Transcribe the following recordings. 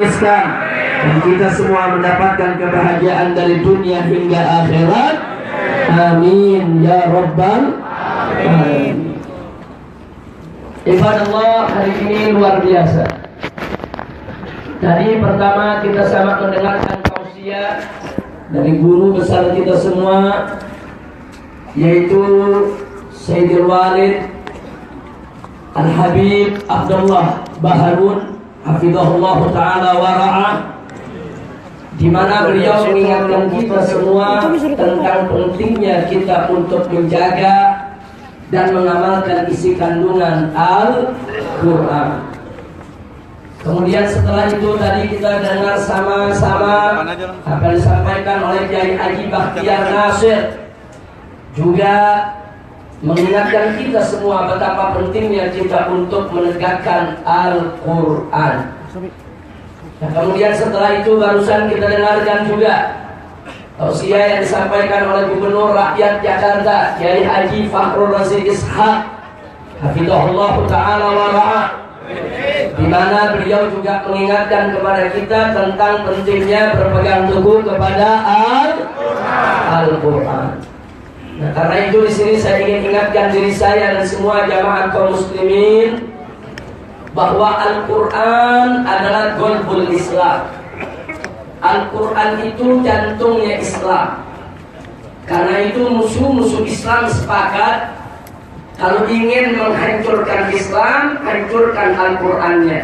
dan kita semua mendapatkan kebahagiaan dari dunia hingga akhirat. Amin ya rabbal alamin. Ibadallah, hari ini luar biasa. Tadi pertama kita sama mendengarkan tausiah dari guru besar kita semua, yaitu Sayyidul Walid Al-Habib Abdullah Baharun hafizahullah ta'ala wa ra'ah, di mana beliau mengingatkan kita semua tentang pentingnya kita untuk menjaga dan mengamalkan isi kandungan Al-Quran. Kemudian setelah itu tadi kita dengar sama-sama apa yang disampaikan oleh Kiai Haji Bakhtiar Nasir, juga mengingatkan kita semua betapa pentingnya kita untuk menegakkan Al-Quran. Nah, kemudian setelah itu barusan kita dengarkan juga tausiah yang disampaikan oleh Gubernur Rakyat Jakarta Kiai Haji Fakhrul Razi Ishaq hafizahullah ta'ala wa ra'ah, di mana beliau juga mengingatkan kepada kita tentang pentingnya berpegang teguh kepada Al-Quran. Nah, karena itu di sini saya ingin ingatkan diri saya dan semua jamaah kaum muslimin bahwa Al-Quran adalah golbul Islam. Al-Quran itu jantungnya Islam. Karena itu musuh-musuh Islam sepakat kalau ingin menghancurkan Islam, hancurkan Al-Qurannya.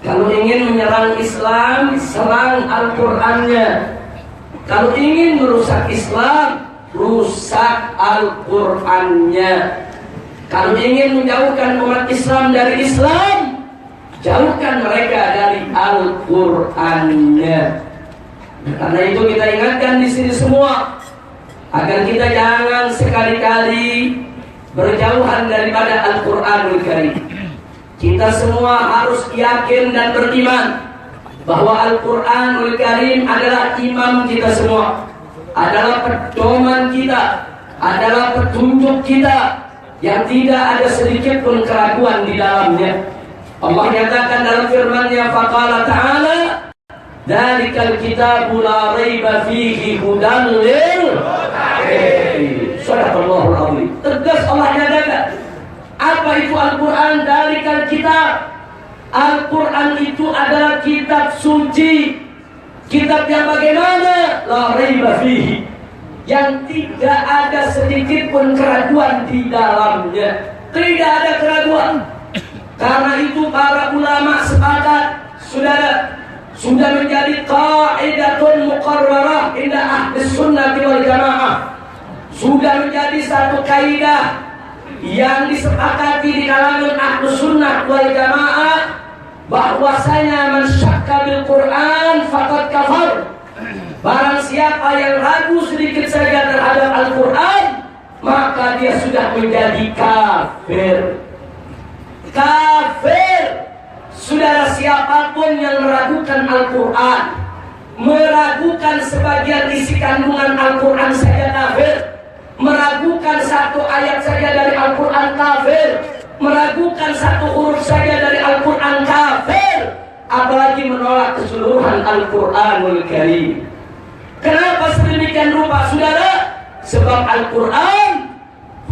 Kalau ingin menyerang Islam, serang Al-Qurannya. Kalau ingin merusak Islam, rusak Al-Qurannya. Kalau ingin menjauhkan umat Islam dari Islam, jauhkan mereka dari Al-Qurannya. Karena itu kita ingatkan di sini semua agar kita jangan sekali-kali berjauhan daripada Al-Quranul Karim. Kita semua harus yakin dan beriman bahwa Al-Quranul Karim adalah imam kita semua, adalah pedoman kita, adalah petunjuk kita yang tidak ada sedikit pun keraguan di dalamnya. Allah nyatakan dalam firman-Nya, faqala ta'ala dzalikal kitabu la raiba fihi hudan lil muttaqin. Shadaqallahul azim. Tegas Allah nyatakan, apa itu Al-Quran? Dzalikal kitab. Al-Quran itu adalah kitab suci. Kitab yang bagaimana? La raiba fihi, yang tidak ada sedikit pun keraguan di dalamnya. Tidak ada keraguan. Karena itu para ulama sepakat, saudara, sudah menjadi qaidatun muqarrarah inda ahli sunnah wal jamaah. Sudah menjadi satu kaidah yang disepakati di kalangan ahli sunnah wal jamaah, bahwasanya man syakka bil Quran faqad kafar. Barang siapa yang ragu sedikit saja terhadap Al-Quran, maka dia sudah menjadi kafir. Kafir. Saudara, siapapun yang meragukan Al-Quran, meragukan sebagian isi kandungan Al-Quran saja kafir, meragukan satu ayat saja dari Al-Quran kafir, meragukan satu huruf saja dari Al-Quran kafir, apalagi menolak keseluruhan Al-Quranul Karim. Kenapa sedemikian rupa, saudara? Sebab Al-Quran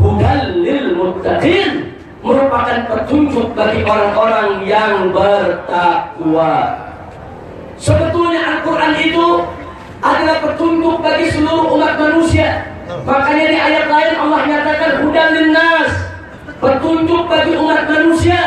hudal lil muttaqin, merupakan petunjuk bagi orang-orang yang bertakwa. Sebetulnya Al-Quran itu adalah petunjuk bagi seluruh umat manusia. Makanya di ayat lain Allah nyatakan hudal linnas, petunjuk bagi umat manusia.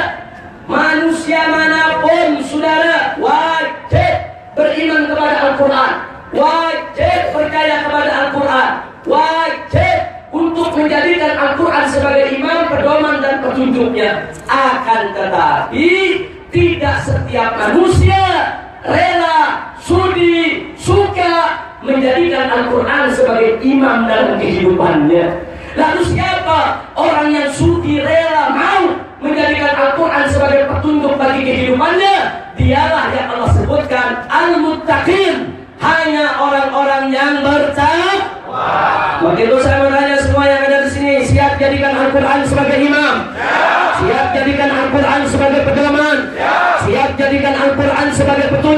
Manusia manapun, saudara, wajib beriman kepada Al-Quran, wajib percaya kepada Al-Quran, wajib untuk menjadikan Al-Quran sebagai imam, pedoman dan petunjuknya. Akan tetapi tidak setiap manusia rela, sudi, suka menjadikan Al-Quran sebagai imam dalam kehidupannya. Lalu siapa orang yang sudi, rela, mau menjadikan Al-Quran sebagai petunjuk bagi kehidupannya? Dialah yang Allah sebutkan al-muttaqin, hanya orang-orang yang bertakwa. Maka itu saya bertanya semua yang ada di sini, siap jadikan Al-Quran sebagai imam? Siap jadikan Al-Quran sebagai pedoman? Siap jadikan Al-Quran sebagai petunjuk?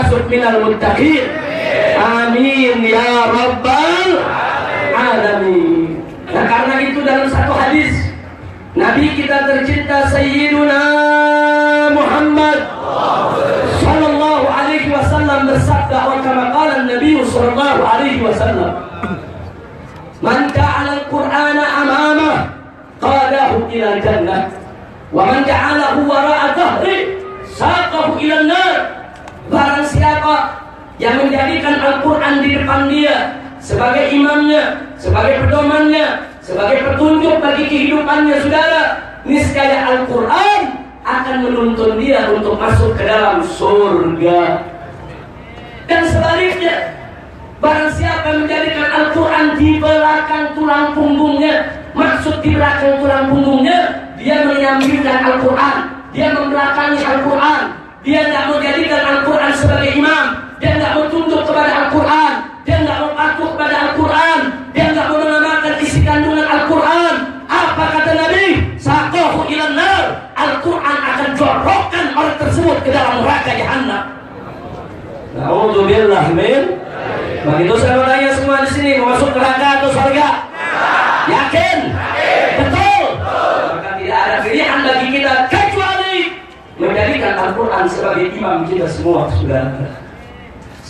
termasuk minal muttaqin. Amin ya rabbal alamin. Nah, karena itu dalam satu hadis Nabi kita tercinta Sayyiduna Muhammad sallallahu alaihi wasallam bersabda, wa kama qala Nabi sallallahu alaihi wasallam, man ja'ala al-Qur'ana amamah qadahu ila jannah wa man ja'alahu wara'a dhahri saqahu ila an-nar. Barang siapa yang menjadikan Al-Quran di depan dia sebagai imamnya, sebagai pedomannya, sebagai petunjuk bagi kehidupannya, saudara, niscaya Al-Quran akan menuntun dia untuk masuk ke dalam surga. Dan sebaliknya, barang siapa yang menjadikan Al-Quran di belakang tulang punggungnya, maksud di belakang tulang punggungnya, dia menyampingkan Al-Quran, dia membelakangi Al-Quran, dia tidak menjadikan Al-Quran sebagai imam, dia tidak mau tunduk kepada Al-Quran, dia tidak mau patuh kepada Al-Quran, dia tidak mau mengamalkan isi kandungan Al-Quran. Apa kata Nabi? Saqahu ilan nar. Al-Quran akan jorokkan orang tersebut ke dalam neraka Jahannam. Na'udzubillah min. Begitu saya mau tanya semua di sini, mau masuk neraka atau surga? Yakin? Betul. Maka tidak ada pilihan bagi kita kecuali menjadikan Al-Quran sebagai imam kita semua, saudara.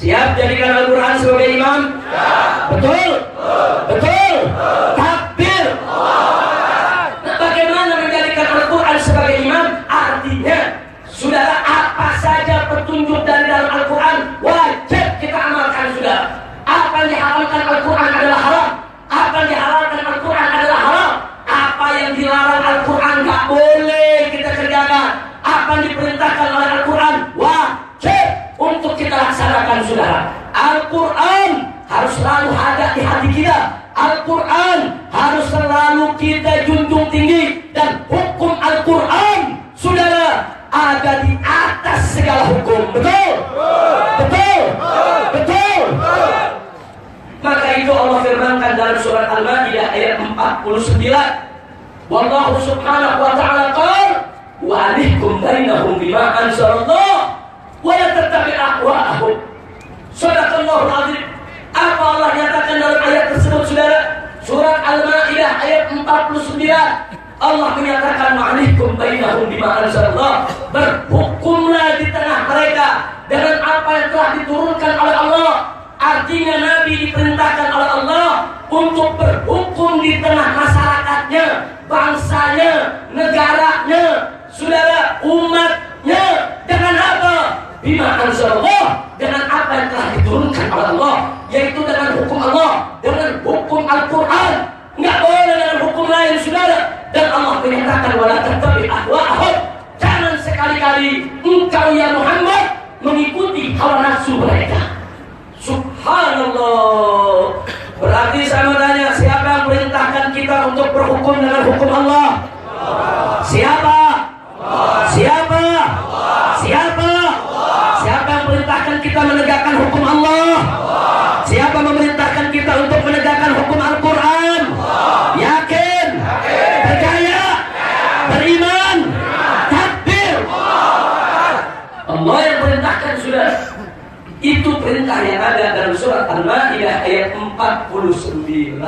Siap jadikan Al-Quran sebagai imam? Ya. Betul? Betul? Takbir? Nah, bagaimana menjadikan Al-Quran sebagai imam? Artinya, saudara, apa saja petunjuk dari dalam Al-Quran wajib kita amalkan, saudara. Apa yang diharamkan Al-Quran adalah haram. Apa yang dihalalkan Al-Quran adalah halal. Apa yang dilarang Al-Quran gak boleh kita kerjakan. Apa yang diperintahkan oleh Al-Quran wajib untuk kita laksanakan, saudara. Al-Quran harus selalu ada di hati kita. Al-Quran harus selalu kita junjung tinggi. Dan hukum Al-Quran, saudara, ada di atas segala hukum. Betul? Betul? Betul? Maka itu Allah firmankan dalam surat Al-Maidah ayat 49. Wallahu subhanahu wa ta'ala qala wa alaikum bainahum bima anzalallah wa la tattabi' ahwa'ahum. Shadaqallahul azim. Apa Allah nyatakan dalam ayat tersebut, saudara? Surat Al-Maidah ayat 49. Allah menyatakan ma'alaikum bainahum bima anzalallah. Berhukumlah di tengah mereka dengan apa yang telah diturunkan oleh Allah. Artinya Nabi diperintahkan oleh Allah untuk berhukum di tengah masyarakatnya, bangsanya, negaranya, saudara, umatnya. Dengan apa? Bima anzalallah, dengan apa yang telah diturunkan oleh Allah, yaitu dengan hukum Allah, dengan hukum Al-Quran. Enggak boleh dengan hukum lain, saudara. Dan Allah menyatakan wala tattabi' ahwa'ahum. Jangan sekali-kali engkau ya Muhammad mengikuti hawa nafsu mereka. Subhanallah. Berarti saya mau tanya, siapa yang perintahkan kita untuk berhukum dengan hukum Allah? Siapa? Siapa? Siapa? Siapa yang perintahkan kita menegakkan hukum Allah? Siapa memerintahkan kita untuk menegakkan hukum Al-Quran? Yakin? Percaya? Beriman? Takbir? Allah yang perintahkan, sudah. Itu perintah yang ada dalam surat Al-Maidah ayat 49.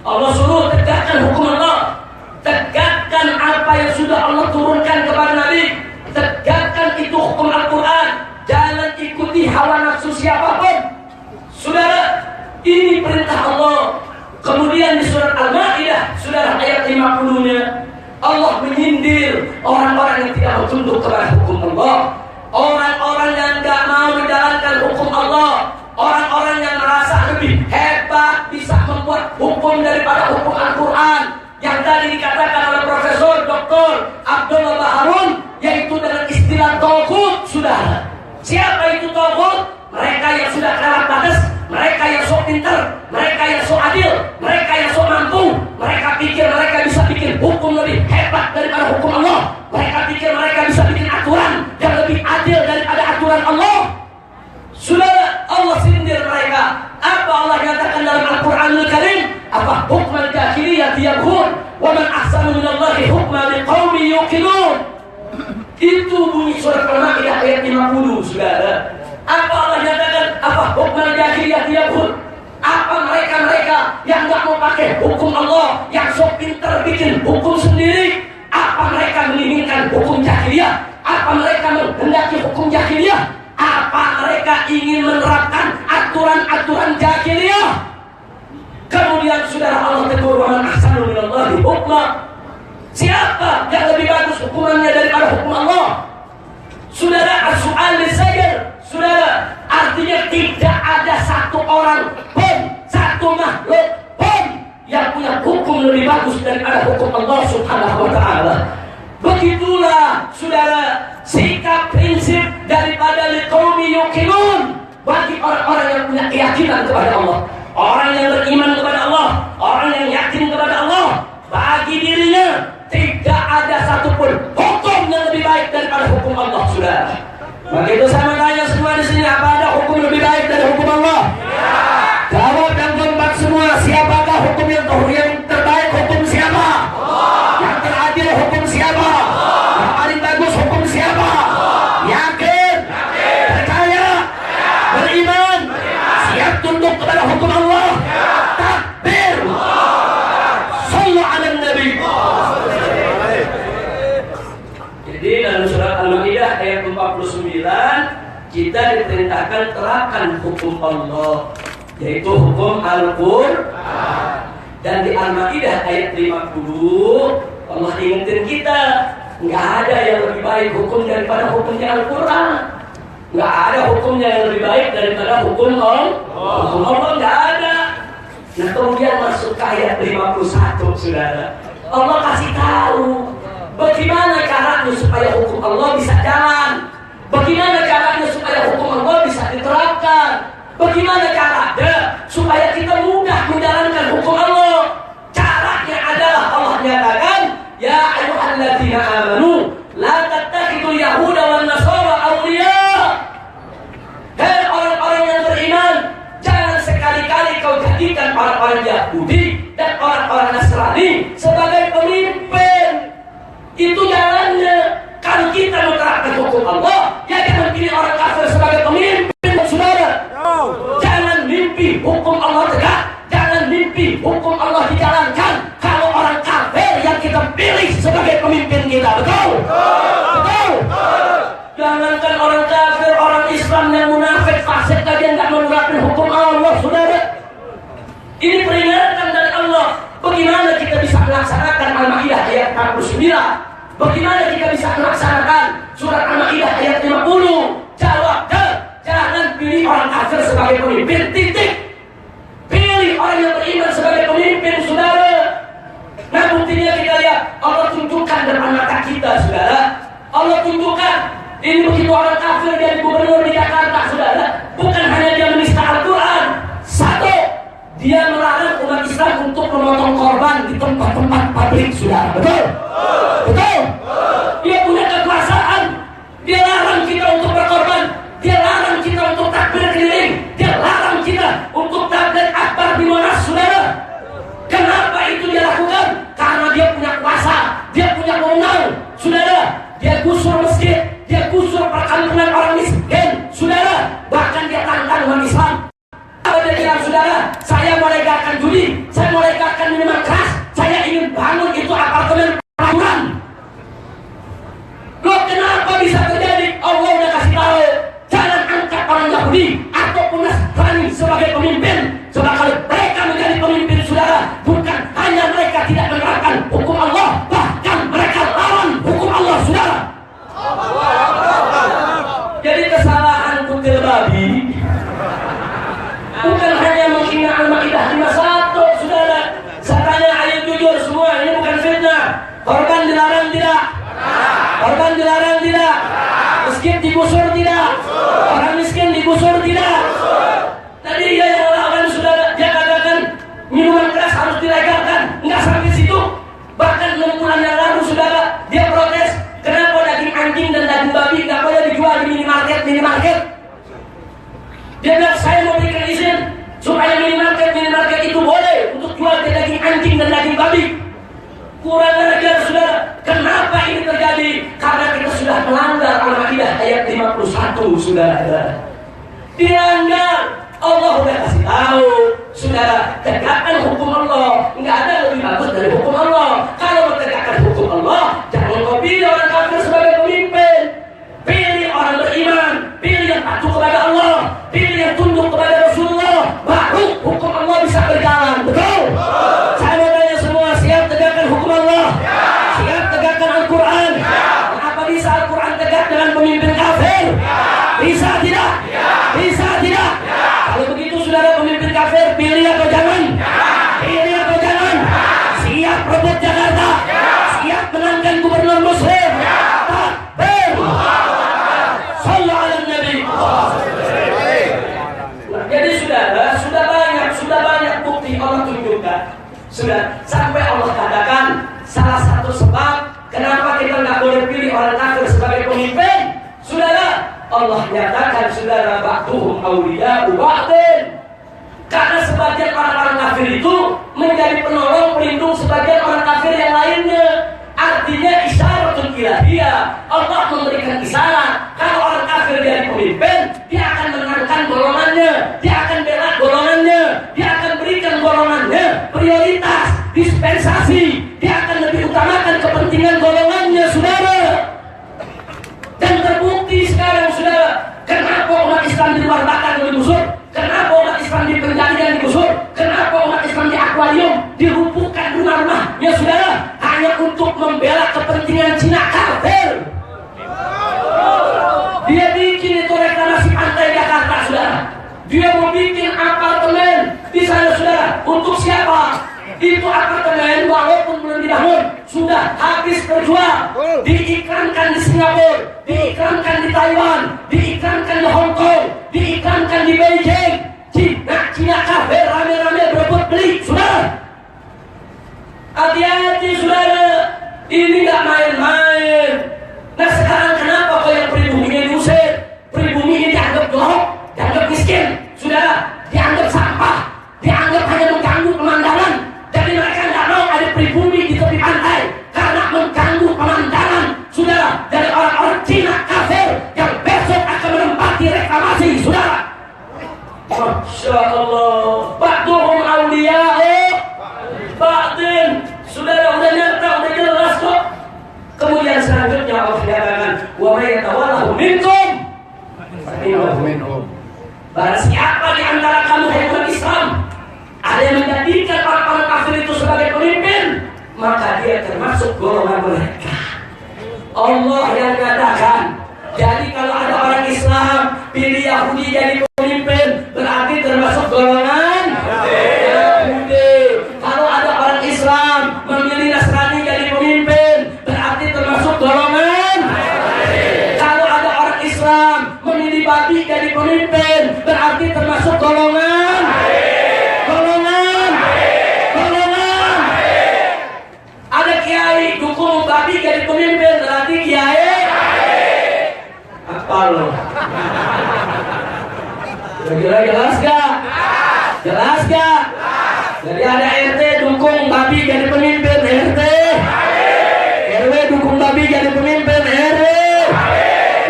Allah suruh tegakkan hukum Allah. Tegakkan apa yang sudah Allah turunkan kepada Nabi. Tegakkan itu hukum Al-Quran. Jangan ikuti hawa nafsu siapapun. Saudara, ini perintah Allah. Kemudian di surat Al-Maidah, saudara, ayat 50-nya, Allah menyindir orang-orang yang tidak mau tunduk kepada hukum Allah. Orang-orang yang tidak mau menjalankan hukum Allah, orang-orang yang merasa lebih hebat bisa membuat hukum daripada hukum Al-Quran, yang tadi dikatakan oleh Profesor Dr. Abdullah Baharun, yaitu dengan istilah taghut, saudara. Siapa itu taghut? Mereka yang sudah kelewat batas, mereka yang sok pintar, mereka yang sok adil, mereka yang sok mampu. Mereka pikir mereka bisa bikin hukum lebih hebat daripada hukum Allah. Mereka pikir mereka bisa bikin aturan yang lebih adil daripada aturan Allah. Saudara, Allah sindir mereka. Apa Allah nyatakan dalam Al-Quranul Karim? Apa hukmal jahiliyah yabghun wa man ahsanu minallahi hukman liqaumin yuqinun. Itu bunyi surat Al-Maidah ayat 50, saudara. jahiliyah? Apa mereka menghendaki hukum jahiliyah? Apa mereka ingin menerapkan aturan-aturan jahiliyah? Kemudian saudara, Allah tegur, wa man ahsanu minallahi hukma. Siapa yang lebih bagus hukumannya daripada hukum Allah? Saudara, as-su'al lisayr. Saudara, artinya tidak ada satu orang pun, satu makhluk pun yang punya hukum lebih bagus daripada hukum Allah Subhanahu wa ta'ala. Begitulah saudara sikap prinsip daripada liqaumi yuqinun, bagi orang-orang yang punya keyakinan kepada Allah, orang yang beriman kepada Allah, orang yang yakin kepada Allah. Bagi dirinya tidak ada satupun hukum yang lebih baik daripada hukum Allah, saudara. Maka itu saya bertanya semua di sini, apa ada hukum lebih baik dari hukum Allah? Ya. Jawab yang keempat semua, siapakah hukum yang terbaik? Hukum siapa? Allah. Yang teradil hukum siapa? Allah. Yang paling bagus hukum siapa? Allah. Yakin? Percaya? Beriman? Siap tunduk kepada hukum Allah? Ya. Takbir! Sallu ala Nabi. Jadi dalam surat Al-Maidah ayat 49 kita diperintahkan terapkan hukum Allah, yaitu hukum Al-Qur'an. Dan di Al-Maidah ayat 50 Allah ingetin kita, nggak ada yang lebih baik hukum daripada hukumnya Al-Qur'an. Nggak ada hukumnya yang lebih baik daripada hukum Allah. Hukum Allah nggak ada. Nah kemudian masuk ke ayat 51 saudara, Allah kasih tahu bagaimana caranya supaya hukum Allah bisa jalan, bagaimana caranya supaya hukum Allah bisa diterapkan, bagaimana caranya supaya kita mudah menjalankan hukum Allah. Caranya adalah Allah nyatakan, ya ayyuhalladzina amanu la tattakhidul yahuda wan nasara awliya. Hei orang-orang yang beriman, jangan sekali-kali kau jadikan orang-orang Yahudi dan orang-orang Nasrani sebagai pemimpin. Itu jalannya. Kalau kita menerapkan hukum Allah, ya jangan pilih orang kafir sebagai pemimpin, saudara. Jangan mimpi hukum Allah tegak, jangan mimpi hukum Allah dijalankan kalau orang kafir yang kita pilih sebagai pemimpin kita. Betul? Betul? Jangankan orang kafir, orang Islam yang munafik, fasik tadi yang tidak menerapkan hukum Allah, saudara. Ini peringatan dari Allah. Bagaimana kita bisa melaksanakan Al-Maidah ayat 49? Bagaimana kita bisa melaksanakan surat Al-Maidah ayat 50? Jawab, jangan pilih orang kafir sebagai pemimpin, titik. Pilih orang yang beriman sebagai pemimpin, saudara. Nah buktinya kita lihat, Allah tunjukkan depan mata kita, saudara. Allah tunjukkan, ini begitu orang kafir jadi gubernur di Jakarta, saudara. Bukan hanya dia menista Al-Quran. Satu, dia melarang umat Islam untuk memotong korban di tempat-tempat pabrik, saudara. Betul? Betul? Dia punya kekuasaan. Dia larang kita untuk berkorban. Dia larang kita untuk takbir keliling. Dia larang kita untuk takbir akbar di Monas, saudara. Kenapa itu dia lakukan? Karena dia punya kuasa, dia punya wewenang, saudara. Dia gusur masjid, dia gusur perkampungan orang miskin, saudara. Bahkan dia tantang umat Islam. Dia bilang, saudara, saya mau legalkan judi, saya mau legalkan minuman keras, saya ingin bangun itu apartemen peraturan. Loh kenapa bisa terjadi? Allah udah kasih tahu, jangan angkat orang Yahudi ataupun Nasrani sebagai pemimpin. Sebab kalau mereka menjadi pemimpin, saudara, bukan hanya mereka tidak menerapkan hukum Allah, bahkan mereka lawan hukum Allah, saudara. Jadi kesalahan kutil babi bukan hanya menghina Al-Maidah 51, saudara. Saya tanya, ayo jujur semua, ini bukan fitnah. Korban dilarang tidak? Korban dilarang tidak? Masjid digusur tidak? Orang miskin digusur tidak? Tadi dia yang melawan, saudara, dia katakan minuman keras harus dilegalkan. Enggak sampai situ. Bahkan 6 bulan yang lalu, saudara, dia protes, kenapa daging anjing dan daging babi nggak boleh dijual di minimarket? Dia bilang, saya mau berikan izin supaya minimarket itu boleh untuk jual daging anjing dan daging babi. Kurang ajar, saudara. Kenapa ini terjadi? Karena kita sudah melanggar Al-Maidah ayat 51, saudara. Dilanggar. Allah udah kasih tahu, saudara, tegakkan hukum Allah. Nggak ada lebih bagus dari hukum Allah. Kalau mau tegakkan hukum Allah, jangan kau pilih orang kafir sebagai pemimpin. Bisa tidak? Bisa tidak? Kalau begitu saudara pemimpin kafir, pilih atau jangan? Pilih atau jangan? Siap rebut Jakarta? Siap menangkan gubernur muslim? Takbir! Sallu ala Nabi. Jadi sudah banyak bukti Allah tunjukkan. Sudah sampai Allah katakan salah satu sebab kenapa kita nggak boleh pilih orang kafir sebagai pemimpin. Saudara, Allah nyatakan saudara ba'duhum awliya'u ba'din. Karena sebagian orang-orang kafir itu menjadi penolong pelindung sebagian orang kafir yang lainnya. Artinya isyaratun ilahiyah. Allah memberikan isyarat kalau orang kafir jadi pemimpin, dia akan menangkan golongannya, dia akan bela golongannya, dia akan berikan golongannya prioritas, dispensasi, dia akan lebih utamakan kepentingan golongannya, saudara. Dan terbukti sekarang, saudara, kenapa umat Islam di luar Batak digusur, kenapa umat Islam di penjaringan digusur, kenapa umat Islam di akuarium dirumpukan rumah-rumahnya, saudara, hanya untuk membela kepentingan Cina kafir. Dia bikin itu reklamasi pantai Jakarta, saudara. Dia mau bikin apartemen di sana, saudara. Untuk siapa? Itu apartemen walaupun belum dibangun sudah habis berjual, diiklankan di Singapura, diiklankan di Taiwan, diiklankan di Hong Kong, diiklankan di Beijing. Cina kafir rame-rame berebut beli, saudara. Hati-hati, saudara, ini nggak main-main. Nah sekarang kenapa kau yang pribuminya diusir? Pribumi ini dianggap jorok, dianggap miskin, saudara, dianggap sampah, dianggap hanya mengganggu pemandangan. Jadi mereka nggak mau ada pribumi di tepi pantai karena mengganggu pemandangan, saudara, dari orang-orang Cina kafir yang besok akan menempati reklamasi, saudara. Masya Allah, ba'duhum awliya'u ba'din. Saudara, udah nyata, udah jelas kok. Kemudian selanjutnya Allah katakan, wa may yatawallahu minkum barang siapa di antara kamu yang umat Islam ada yang menjadikan orang-orang kafir itu sebagai pemimpin, maka dia termasuk golongan mereka. Allah yang katakan, jadi kalau ada orang Islam pilih Yahudi jadi pemimpin, berarti termasuk golongan Yahudi. Kalau ada orang Islam memilih Nasrani jadi pemimpin, berarti termasuk golongan. Kalau ada orang Islam memilih babi jadi pemimpin, berarti termasuk golongan. Ada kiai dukung babi jadi pemimpin, berarti kiai. Apa lo? Kira-kira jelas gak? Jelas gak? Jadi ada RT dukung babi jadi pemimpin, RT. RW dukung babi jadi pemimpin, RW.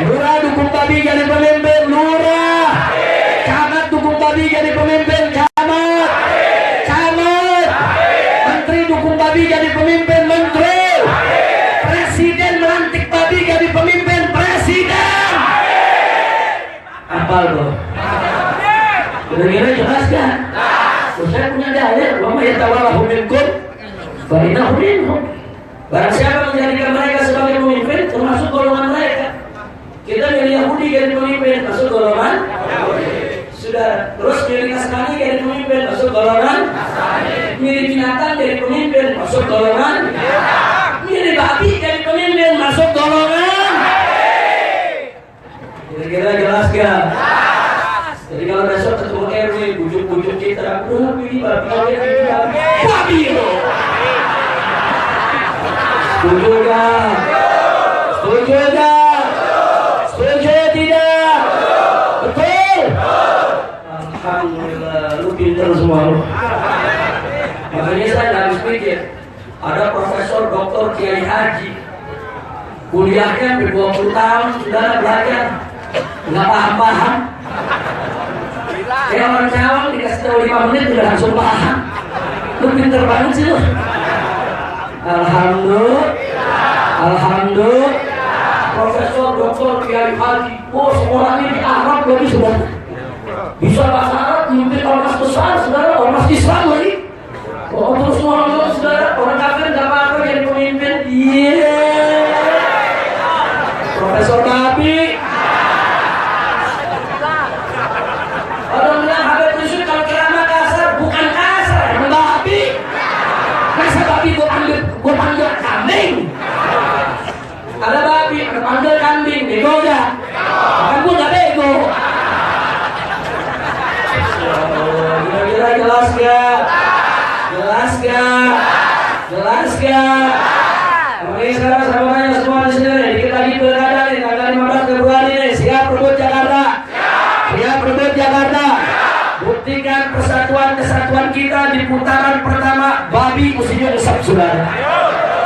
Lurah dukung babi jadi pemimpin, lurah. Camat dukung babi jadi pemimpin, camat. Camat. Menteri dukung babi jadi pemimpin, menteri. Presiden melantik babi jadi pemimpin, presiden. Apa lo? Kira-kira jelas kan? Saya punya dalil, wa may yatawallahu minkum fa innahu minhum. Barang siapa menjadikan mereka sebagai pemimpin, termasuk golongan mereka. Kita milih Yahudi jadi pemimpin, masuk golongan sudah. Terus milih Nasrani jadi pemimpin, masuk golongan. Milih binatang jadi pemimpin, masuk golongan. Milih babi jadi pemimpin, masuk golongan. Kira-kira jelas gak? Jadi kalau besok ketemu RW, bujuk-bujuk kita, pilih babi lo. Setuju gak? Setuju gak? Setuju tidak? Betul? Alhamdulillah, lu pinter semua lu. Makanya saya gak habis pikir, ada profesor, doktor, kiai haji, kuliahnya sampai 20 tahun, sudah belajar, nggak paham-paham. Kayak orang Cawang dikasih tahu 5 menit udah langsung paham. Lu pinter banget sih lu. Alhamdulillah. Alhamdulillah. Profesor, doktor, kiai haji, sekolah ini di Arab lagi sudah bisa bahasa Arab, mungkin ormas besar, saudara, ormas Islam lagi. Terus ngomong, saudara, orang kafir nggak apa-apa jadi pemimpin. Profesor babi. di putaran pertama babi mesti nyungsep saudara.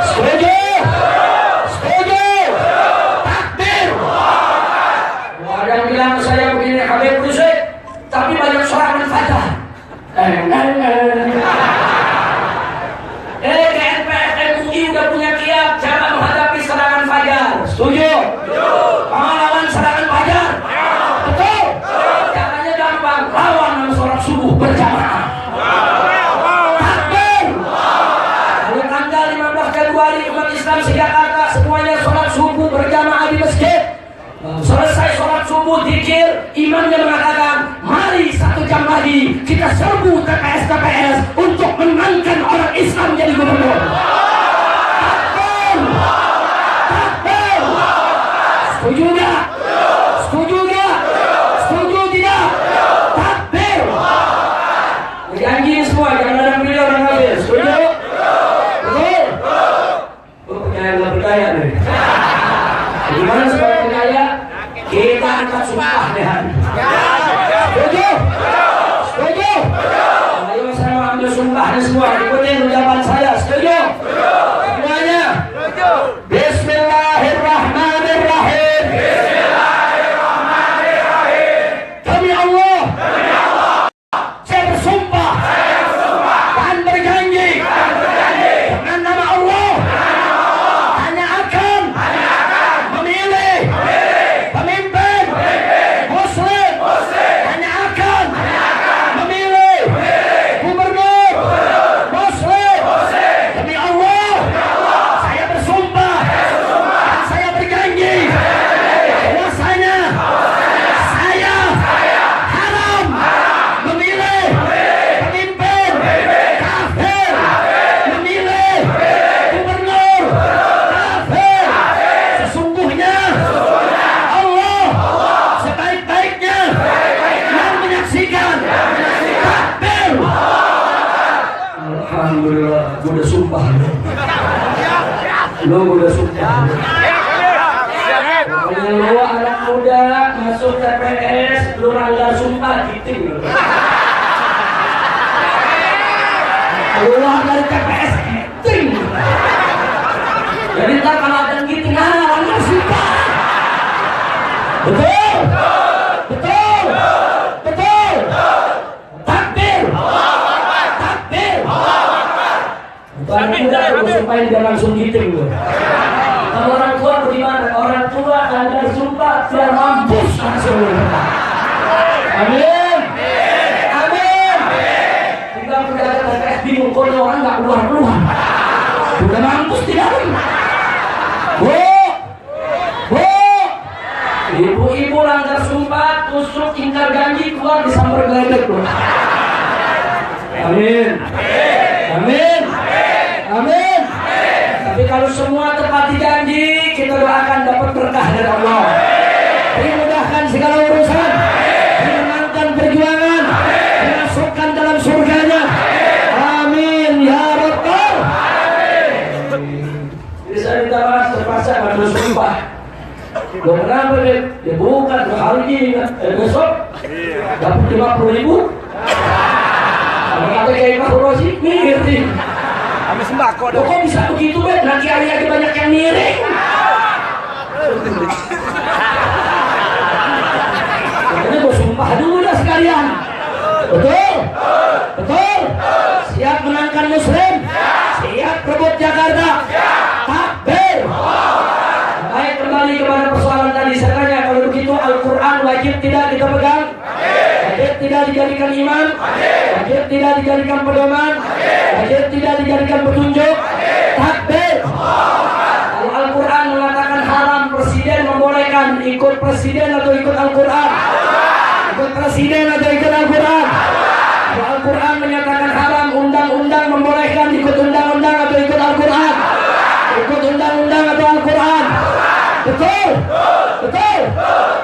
Setuju? Setuju? Takbir. Ada yang bilang saya begini, Habib Rusik, tapi banyak serangan fajar. GNPF MUI udah punya kiat cara menghadapi serangan fajar. Setuju? Pahlawan serangan fajar. Betul? Caranya gampang, lawan dengan sholat subuh berjamaah. Takbir. Lalu tanggal 15 Februari umat Islam se-Jakarta semuanya sholat subuh berjamaah di masjid. Selesai sholat subuh zikir, imamnya mengatakan, mari 1 jam lagi kita serbu TPS-TPS untuk menangkan orang Islam jadi gubernur. Takbir. Takbir. Setuju gak? Setuju gak? Setuju tidak? Takbir. Janji semua, jangan ada pilih orang kafir. Setuju? Betul? Oh, percaya nggak percaya nih. Gimana supaya percaya? Kita angkat sumpah deh. Setuju? Setuju? Ayo saya ambil sumpahnya semua. Ikutin ucapan saya. Setuju? Semuanya. Bismillahirrahmanirrahim. Bismillahirrahmanirrahim. Demi Allah. Saya bersumpah. Dan berjanji. Dengan nama Allah. Hanya akan memilih pemimpin Muslim. Hanya akan memilih gubernur Muslim. Demi Allah. Saya bersumpah. Dan saya berjanji. Bahwasanya saya haram memilih pemimpin kafir. Memilih gubernur kafir. Sesungguhnya Allah sebaik-baiknya yang menyaksikan. Takbir. Alhamdulillah, gue udah sumpah. Lo udah sumpah. Pokoknya lo anak muda masuk TPS, lo langgar sumpah gitu. Keluar dari TPS gitu. Jadi ntar kalau ada gitu, langgar sumpah. Betul? Betul? Betul? Takbir. Takbir. Anak muda gue sumpahin dia langsung giting gue. Kalau orang tua bagaimana? Orang tua ada sumpah biar mampus langsung. Amin. Amin. Tinggal penjaga TPS bingung kalau orang nggak keluar. Udah mampus tidak? Bu, bu, ibu-ibu langgar sumpah, tusuk ingkar janji keluar disambar geledek loh. Amin. Amin. Amin. Tapi kalau semua tepati janji, kita doakan dapat berkah dari Allah. Dimudahkan segala urusan, dimenangkan perjuangan, dimasukkan dalam surganya. Amin ya Rabbal. Jadi saya minta maaf terpaksa karena sumpah. Loh kenapa deh? Ya bukan hari ini, besok dapat 50.000. Kalau kata kayak Pak Rosi, mirip. Kami sembako Loh kok bisa begitu bet? Nah kiai aja banyak yang miring. Makanya gue sumpah dulu dah sekalian. Betul? Betul? Siap menangkan Muslim? Siap rebut Jakarta? Takbir. Baik, kembali kepada persoalan tadi. Saya tanya, kalau begitu Al-Quran wajib tidak kita pegang? Wajib tidak dijadikan imam? Wajib tidak dijadikan pedoman? Wajib tidak dijadikan petunjuk? Takbir. Kalau Al-Quran mengatakan haram, presiden membolehkan, ikut presiden atau ikut Al-Quran? Ikut presiden atau ikut Al-Quran? Kalau Al-Quran menyatakan haram, undang-undang membolehkan, ikut undang-undang atau ikut Al-Quran? Ikut undang-undang atau Al-Quran? Betul? Betul?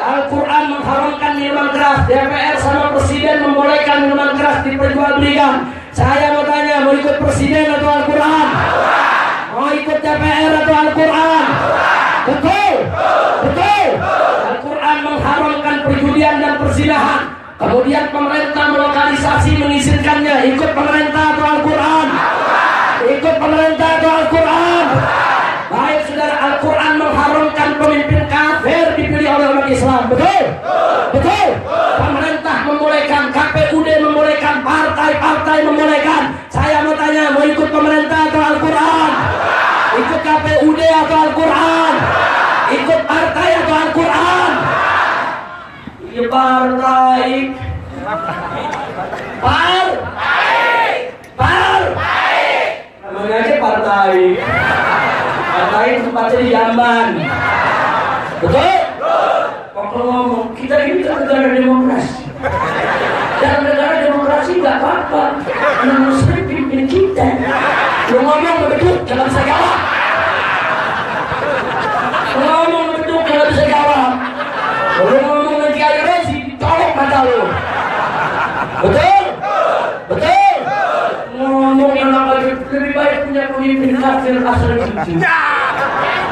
Al-Quran mengharamkan minuman keras, DPR sama presiden membolehkan minuman keras diperjualbelikan. Saya mau tanya, mau ikut presiden atau Al-Quran? Mau ikut DPR atau Al-Quran? Betul? Betul? Al-Quran mengharamkan perjudian dan perzinahan. Kemudian pemerintah melokalisasi mengizinkannya. Ikut pemerintah atau Al-Quran? Ikut pemerintah atau Al-Quran? Baik saudara, Al-Quran mengharamkan pemimpin kafir dipilih oleh umat Islam. Betul? Betul? Pemerintah membolehkan, KPUD membolehkan, partai-partai membolehkan. Saya mau tanya, mau ikut pemerintah atau Al-Quran? Ikut KPUD atau Al-Quran? Ikut partai atau Al-Quran? Ya partai. Namanya aja partai. Partai tempatnya di Jamban. Betul? Kalau ngomong, kita ini kan negara demokrasi. Dan negara demokrasi nggak apa-apa. Muslim pimpin kita. Lu ngomong begitu, jangan bisa jawab. Lu ngomong begitu, jangan bisa jawab. Lu ngomong lagi aja Rezi, tolong mata lu. Betul? Betul? Ngomong enak aja, lebih baik punya pemimpin kafir asal itu.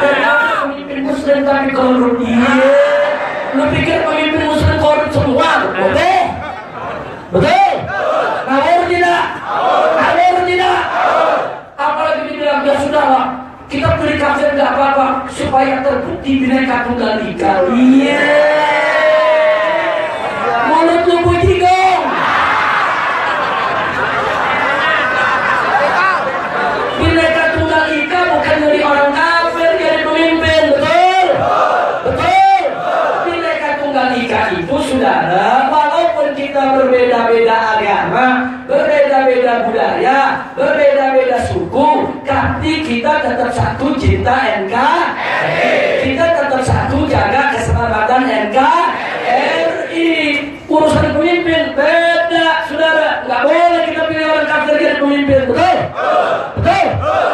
Daripada pemimpin Muslim tapi korup. Lu pikir pemimpin Muslim korup semua? Betul? Betul? Ngawur tidak? Ngawur tidak? Apalagi dibilang, ya sudah lah, kita pilih kafir gak apa-apa supaya terbukti Bhinneka Tunggal Ika. Iya. Mulut lu puji dong. Bhinneka Tunggal Ika bukan dari orang kafir jadi pemimpin, betul? Betul? Bhinneka Tunggal Ika itu saudara, walaupun kita berbeda-beda agama, berbeda-beda budaya, berbeda-beda suku, tapi kita tetap satu cinta NKRI. Kita tetap satu jaga keselamatan NKRI. Urusan pemimpin beda, saudara. Nggak boleh kita pilih orang kafir jadi pemimpin, betul? Betul?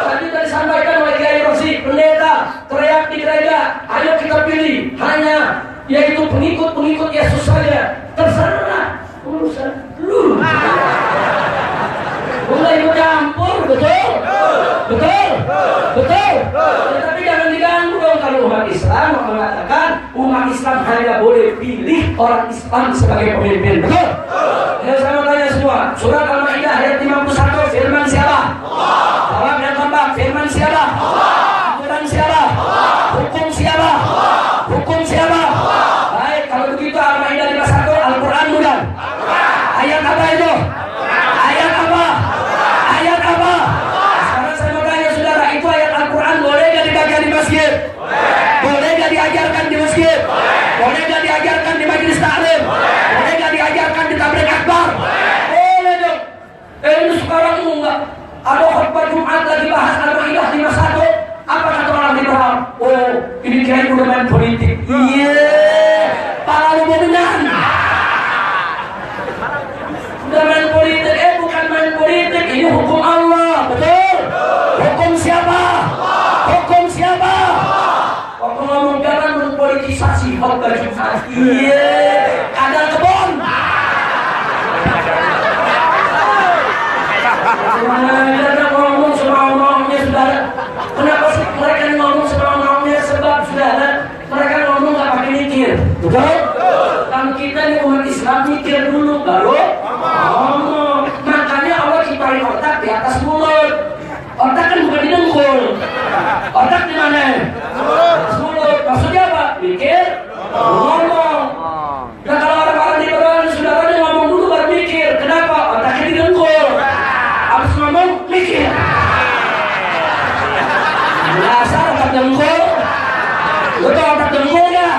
Tadi disampaikan oleh Kiai Rosi, pendeta, teriak di gereja, ayo kita pilih hanya yaitu pengikut Yesus saja. Terserah urusan lu. Mulai bercampur, betul? Betul? Betul? Tetapi jangan diganggu dong kalau umat Islam mengatakan umat Islam hanya boleh pilih orang Islam sebagai pemimpin. Betul? Ya, saya mau tanya semua. Surat Al-Maidah ayat 51 firman siapa? Allah. Jawab dan tambah, firman siapa? Allah. Aturan siapa? Allah. Hukum siapa? Allah. Hukum siapa? Allah. Baik, kalau begitu Al-Maidah 51 Al-Quran bukan? Ayat apa itu? Ayat apa? Ayat apa? Sekarang saya mau tanya saudara, itu ayat Al-Quran boleh gak dibaca di masjid? Boleh gak diajarkan di masjid? Boleh gak diajarkan di majelis taklim? Boleh gak diajarkan di tabligh akbar? Boleh dong. Ini sekarang enggak. Ada khutbah Jumat lagi bahas Al-Maidah 51. Apa kata orang liberal? Oh, ini kira udah main politik. Iya. Pala lu bohongan. Udah main politik, bukan main politik, ini hukum Allah, betul? Hukum siapa? Hukum siapa? Waktu ngomong jangan mempolitisasi khutbah Jumat. Iya, kadang kebon. Jangan ngomong semau-maunya saudara. Kenapa sih mereka ngomong semau-maunya? Sebab saudara, mereka ngomong gak pakai mikir, betul? Kan kita ini umat Islam mikir dulu baru ngomong. Makanya Allah ciptakan otak di atas mulut. Otak kan bukan di dengkul. Otak di mana? Atas mulut. Maksudnya apa? Mikir, ngomong. Nah kalau orang-orang liberal saudara ngomong dulu baru mikir. Kenapa? Otaknya di dengkul. Habis ngomong mikir. Dasar otak dengkul. Lu tau otak dengkul nggak?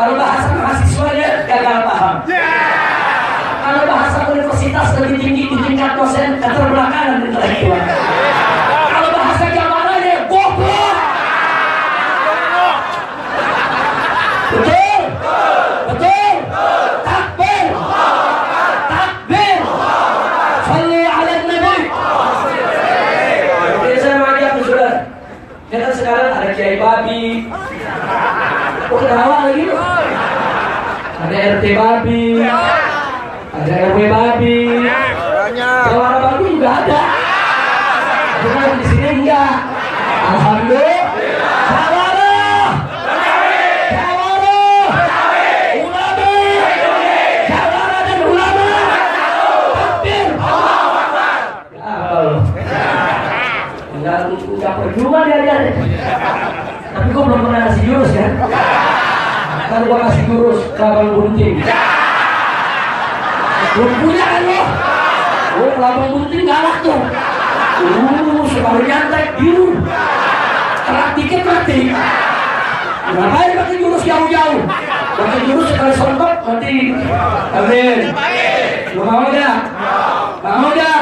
Kalau bahasa mahasiswanya gagal paham. Kalau bahasa universitas lebih tinggi di tingkat dosen keterbelakangan intelektual. Kalau bahasa jawabannya goblok. Betul? Betul? Takbir. Takbir. Shallu ala Nabi. Jadi saya mengajak saudara. Kita sekarang ada Kiai Babi. Ketawa lagi loh. Ada RT Babi. Ada RW Babi. Suara Babi juga ada. Cuma di sini enggak. Alhamdulillah. Sawarah. Sawarah. Ulama. Sawarah gua kasih jurus kelabang bunting. Belum punya kan lo? Oh, kelabang bunting galak tuh. Sekali nyantai biru. Terak dikit mati. Ngapain pakai jurus jauh-jauh? Pakai jurus sekali sontok mati. Amin. Lu mau gak? Mau gak?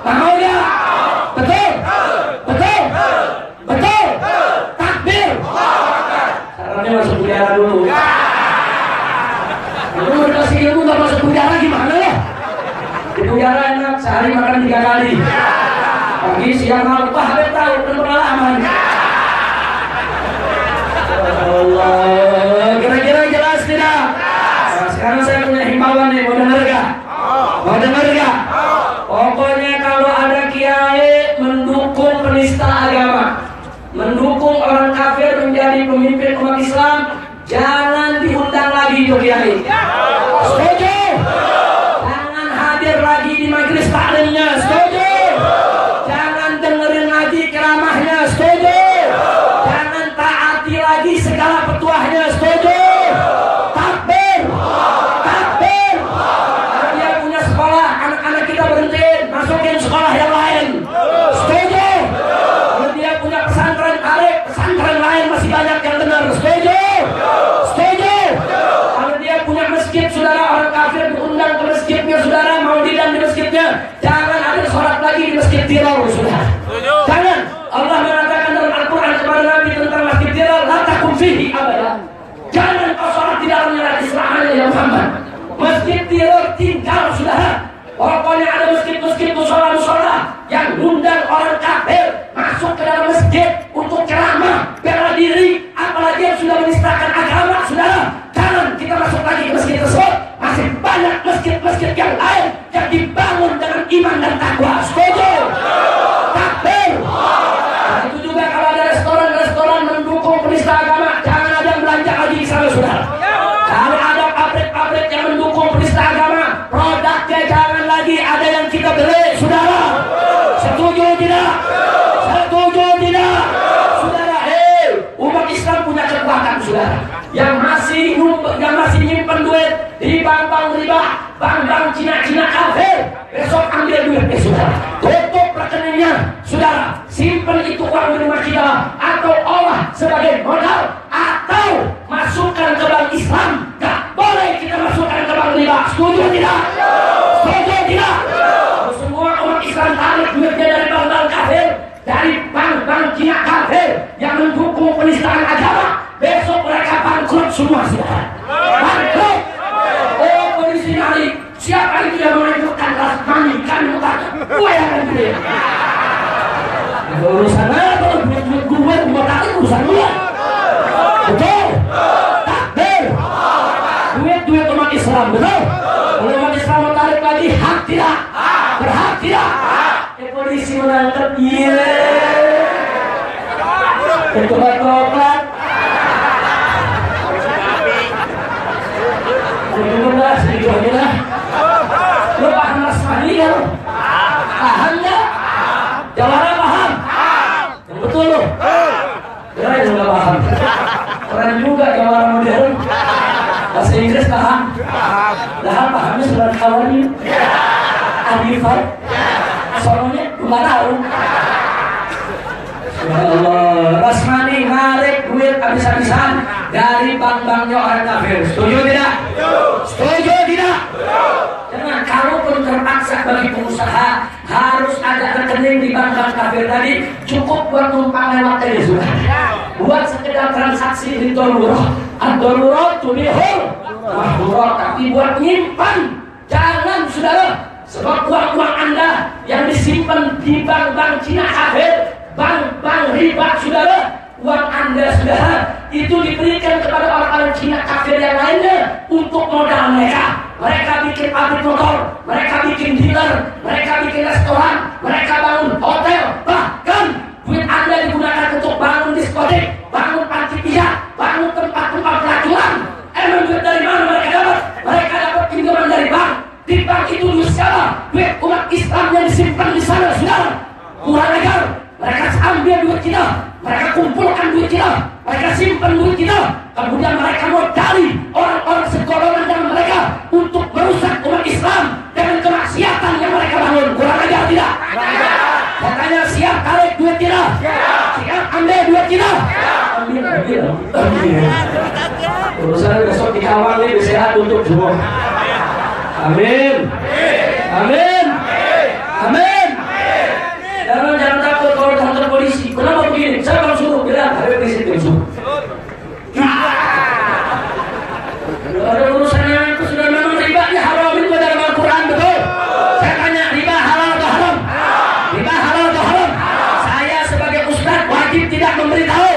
Mau gak? Betul? Betul? Betul? Takbir. Caranya masuk penjara dulu. Lu udah kasih ilmu gak masuk penjara gimana ya? Di penjara enak, sehari makan 3 kali. Pagi, siang, malam, Habib tahu dan pengalaman. Allah, kira-kira jelas tidak? Nah, sekarang saya punya himbauan nih, mau dengar gak? Mau dengar gak? Pokoknya kalau ada kiai mendukung penista agama, mendukung orang kafir menjadi pemimpin umat Islam, jangan diundang lagi itu kiai. Setuju? Jangan hadir lagi di majelis taklimnya. Setuju? Jangan dengerin lagi ceramahnya. Setuju? Jangan taati lagi segala petuahnya. Setuju? Takbir! Takbir! Kalau dia punya sekolah, anak-anak kita berhentiin, masukin sekolah yang lain. Setuju? Kalau dia punya pesantren tarik, pesantren lain masih banyak yang benar. Setuju? Setuju? Kalau dia punya masjid, saudara, orang kafir diundang ke masjidnya, saudara, maulidan di masjidnya, jangan ada sholat lagi di masjid Tirol, saudara. Jangan. Allah mengatakan dalam Al-Quran kepada Nabi tentang masjid Tirol, la takum fihi abadan. Jangan kau sholat di dalamnya lagi selamanya ya Muhammad. Masjid Tirol tinggal, saudara. Pokoknya ada masjid-masjid musola-musola yang undang orang kafir masuk ke dalam masjid untuk ceramah, bela diri, apalagi yang sudah menistakan agama, saudara. Jangan kita masuk lagi ke masjid tersebut. Masih banyak masjid-masjid yang lain yang dibangun dengan iman dan takwa. Setuju? Takbir! Nah, itu juga kalau ada restoran-restoran mendukung penista agama, jangan ada yang belanja lagi di sana, saudara. Kalau ada pabrik-pabrik yang mendukung penista agama, produknya jangan lagi ada yang kita beli, saudara. Setuju tidak? Setuju tidak? Saudara, umat Islam punya kekuatan, saudara. Yang masih nyimpen duit di bank-bank riba, bank-bank Cina-Cina kafir, besok ambil duit, saudara. Tutup rekeningnya, saudara. Simpen itu uang di rumah kita, atau Allah sebagai modal, atau masukkan ke bank Islam. Gak boleh kita masukkan ke bank riba. Setuju tidak? Setuju tidak? Semua umat Islam tarik duitnya dari bank-bank kafir, dari bank-bank Cina kafir yang mendukung penistaan agama. Besok mereka bangkrut semua, saudara. Bangkrut. Oh, polisi nyari. Siapa itu yang menunjukkan Rasmani? Kami bertanya. Gue yang akan pilih. Urusan apa? Duit-duit gue tarik urusan gue. Betul? Takbir. Duit-duit umat Islam, betul? Kalau umat Islam mau tarik lagi, hak tidak? Berhak tidak? Polisi menangkap. Ketua coklat. Sedikit aja lah. Lu paham Rasmani kan? Paham gak? Jawara paham? Yang betul lu? Keren yang gak paham. Keren juga Jawara modern. Bahasa Inggris paham? Pahamnya sudah kawannya. Alifat. Soalnya gak tahu. Allah, Rasmani narik duit habis-habisan dari bank-banknya orang kafir. Setuju tidak? Setuju tidak? Jangan, kalaupun terpaksa bagi pengusaha harus ada rekening di bank-bank kafir tadi, cukup buat numpang lewat aja sudah. Buat sekedar transaksi di Dorurah. Ad-Dorurah tulihul mahdurat, tapi buat nyimpan. Jangan, saudara. Sebab uang-uang Anda yang disimpan di bank-bank Cina kafir, bank-bank riba, saudara, uang Anda, saudara, itu diberikan kepada orang-orang Cina kafir yang lainnya untuk modal mereka. Mereka bikin pabrik motor, mereka bikin dealer, mereka bikin restoran, mereka bangun hotel, bahkan duit Anda digunakan untuk bangun diskotik, bangun panti pijat, bangun tempat-tempat pelacuran. Emang duit dari mana mereka dapat? Mereka dapat pinjaman dari bank. Di bank itu duit siapa? Duit umat Islam yang disimpan di sana, saudara. Kurang ajar. Mereka ambil duit kita, mereka kumpulkan duit kita, mereka simpan duit kita, Kemudian mereka modali orang-orang segolongan dengan mereka untuk merusak umat Islam dengan kemaksiatan yang mereka bangun. Kurang ajar tidak? Katanya siap tarik duit tidak? Siap ambil duit tidak? Ambil. Urusan besok dikawal nih sehat untuk semua. Amin. Amin. Amin. Jangan takut kalau kantor polisi. Kenapa begini? Saya kalau suruh bilang ada polisi itu. Ada urusannya itu sudah memang riba ya haram itu dalam Al-Quran, betul? Saya tanya riba halal atau haram? Riba halal atau haram? Saya sebagai ustaz wajib tidak memberitahu,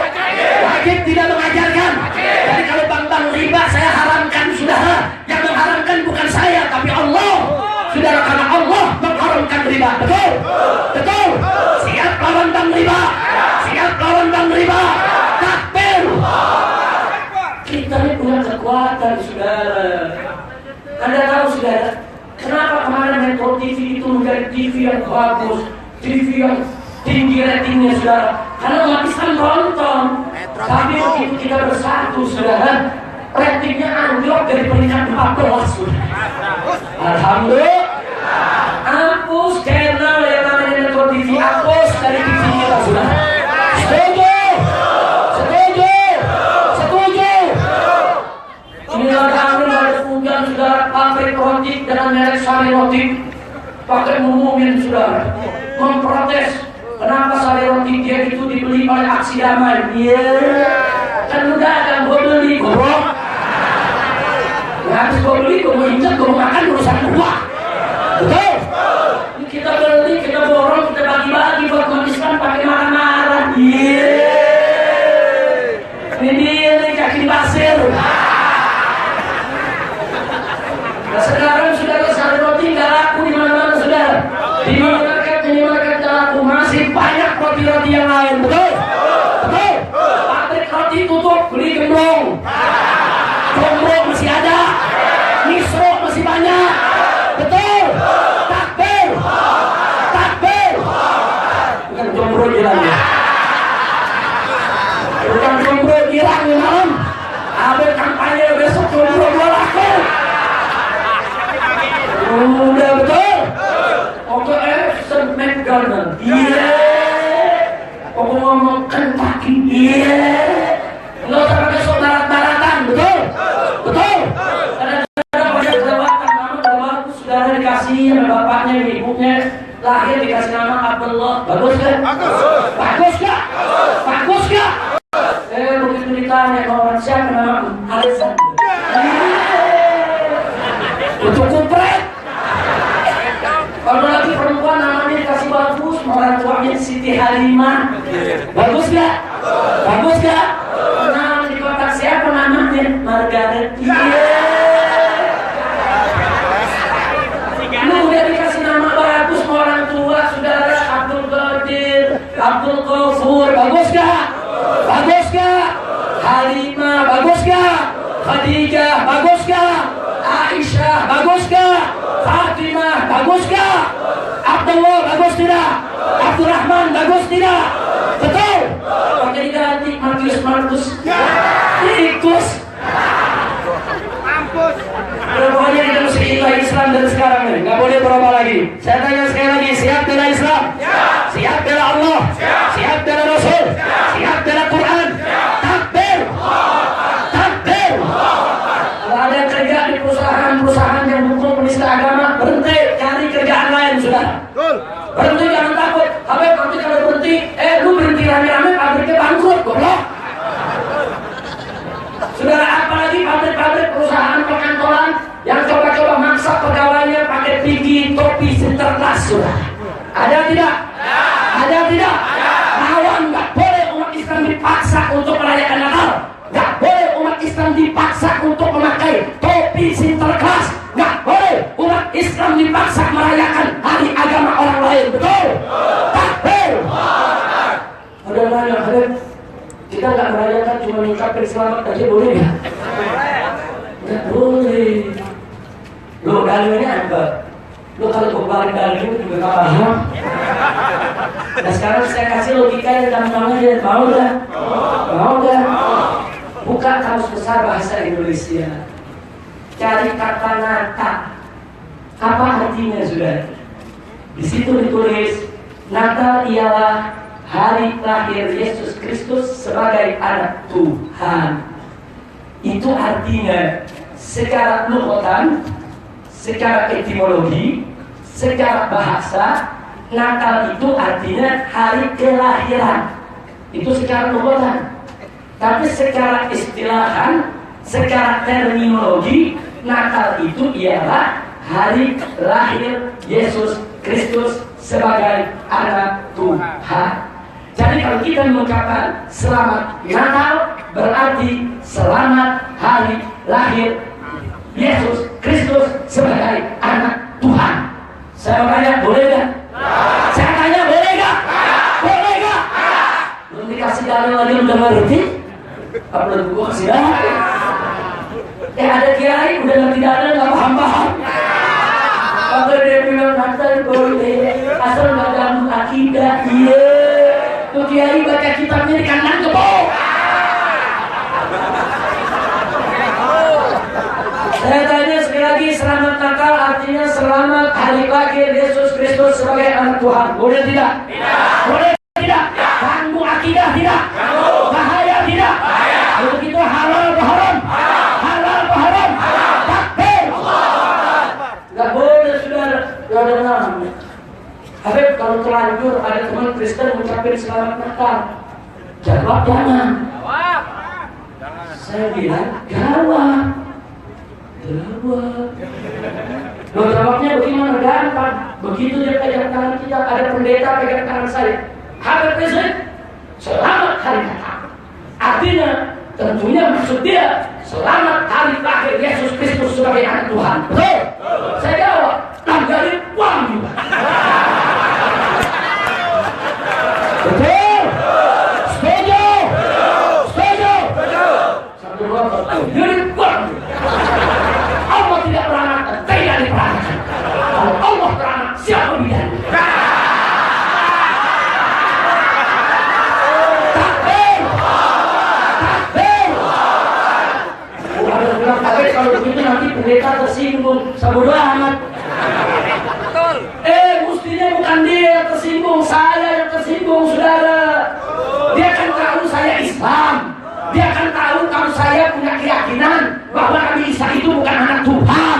wajib tidak mengajarkan. Jadi kalau bang riba saya haramkan, saudara. Yang mengharamkan bukan saya tapi Allah, saudara, karena Allah mengharamkan riba, betul? Betul? Siap lawan bang riba, siap lawan bang riba. Takbir. Kita ini punya kekuatan, saudara. Anda tahu, saudara, kenapa kemarin Metro TV itu menjadi TV yang bagus, TV yang tinggi ratingnya, saudara? Karena umat Islam nonton. Tapi begitu kita bersatu, saudara, ratingnya anjlok dari peringkat 14, saudara. Alhamdulillah. Hapus channel yang namanya Metro TV, hapus dari TV kita, saudara. Setuju? Inilah kami dari hujan, saudara, pabrik roti dengan merek Sari Roti pakai ngumumin, saudara, memprotes kenapa Sari Roti dia itu dibeli oleh aksi damai. Kan udah ada gue beli, goblok. Habis gue beli, gue mau injek, gue mau makan, urusan gua. Betul? Kita beli, kita borong, kita bagi-bagi buat umat Islam pakai marah-marah. Ini dia nih kaki pasir. Nah, sekarang saudara, Sari Roti nggak laku di mana-mana, saudara. Di minimarket nggak laku, masih banyak roti-roti yang lain, betul? Betul? Pabrik roti tutup, beli gembrong. Gembrong masih ada, misro masih banyak, betul? Takbir, takbir. Bukan gembrong hilang ya. Bukan gembrong hilang ya malam. Abang kampanye besok gembrong gua laku. Udah betul? Oke, McDonald. Iya. Oke, ngomong Kentucky. Iya. Nggak usah pakai sok barat-baratan, betul? Betul? Kadang-kadang banyak kelewatan, nama saudara dikasih sama bapaknya, ibunya lahir dikasih nama Abdullah. Bagus gak? Bagus gak? Bagus gak? Begitu ditanya orang siapa nama Alexander. Itu kupret. Kalau lagi perempuan namanya dikasih bagus, orang tuanya Siti Halimah. Bagus gak? Bagus gak? Nah, di kotak siapa namanya? Margaret. Lu udah dikasih nama bagus sama orang tua, saudara. Abdul Qadir, Abdul Ghafur. Bagus gak? Bagus gak? Halimah. Bagus gak? Khadijah. Bagus gak? Aisyah. Bagus gak? Fatimah. Bagus gak? Abdullah. Bagus tidak? Abdurrahman. Bagus tidak? Betul? Pakai diganti Markus. Tikus. Mampus. Pokoknya kita mesti ikut Islam dari sekarang nih. Gak boleh berubah lagi. Saya tanya sekali lagi, siap bela Islam? Siap bela Allah? Siap bela Rasul? Siap bela Quran? Takbir. Takbir. Kalau ada yang kerja di perusahaan yang mendukung penista agama, berhenti, cari kerjaan lain, sudah. Berhenti, jangan takut. Habis nanti kalau berhenti, lu berhenti rame-rame, pabriknya bangkrut, goblok. Saudara, apalagi pabrik-pabrik perusahaan perkantoran yang coba-coba maksa pegawainya pakai pigi, topi, sinterklas, saudara. Ada tidak? Ada tidak? Lawan, nggak boleh umat Islam dipaksa untuk merayakan Natal. Nggak boleh umat Islam dipaksa untuk memakai topi, sinterklas. Nggak boleh umat Islam dipaksa merayakan hari agama orang lain. Betul? Takbir. Ada nanya, kita nggak merayakan, cuma mengucapkan selamat aja boleh nggak? Nggak boleh. Lo dalilnya apa? Lo kalau kembali dalil itu juga nggak paham. Nah sekarang saya kasih logika yang gampang aja. Mau dah? Mau dah? Buka kamus besar bahasa Indonesia, cari kata Natal. Apa artinya sudah? Di situ ditulis Natal ialah hari lahir Yesus Kristus sebagai anak Tuhan. Itu artinya secara lughatan, secara etimologi, secara bahasa, Natal itu artinya hari kelahiran. Itu secara lughatan. Tapi secara istilahan, secara terminologi, Natal itu ialah hari lahir Yesus Kristus sebagai anak Tuhan. Jadi kalau kita mengucapkan selamat Natal, berarti selamat hari lahir Yesus Kristus sebagai anak Tuhan. Saya tanya, boleh gak? Saya tanya, boleh gak? Boleh gak? Belum dikasih dalil lagi udah ngerti? Apa udah gua kasih dalil? Ada kiai udah ngerti dalil gak paham-paham. Kalau dia bilang Natal boleh, asal gak ganggu akidah. Iya, tuh kiai baca kitabnya di kandang kebau. Saya tanya sekali lagi, selamat Natal artinya selamat hari lahir Yesus Kristus sebagai anak Tuhan. Boleh tidak? Tidak. Boleh tidak? Ganggu akidah tidak? Bahaya tidak? Kalau begitu halal haram. Halal haram. Takbir. Gak boleh saudara. Gak ada namanya. Habib, kalau terlanjur ada teman Kristen mengucapkan selamat Natal, jawab jangan. Saya bilang jawab. Loh, jawabnya bagaimana? Gampang. Begitu dia pegang tangan kita, ada pendeta pegang tangan saya. Habib Presiden, selamat hari Natal. Artinya, tentunya maksud dia selamat hari lahir Yesus Kristus sebagai anak Tuhan. Betul? Saya jawab, dari uang juga. Betul? Setuju? Setuju? Satu dua dari uang. Allah tidak beranak, tidak diperanakan. Kalau Allah beranak, siapa bidan? Takbir! Takbir! Ada bilang takbir, kalau begitu nanti pendeta tersinggung. Sabodo amat. Betul. Mestinya bukan dia tersinggung, saya yang tersinggung, saudara. Dia kan tahu saya Islam. Dia kan tahu kalau saya punya keyakinan bahwa Nabi Isa itu bukan anak Tuhan.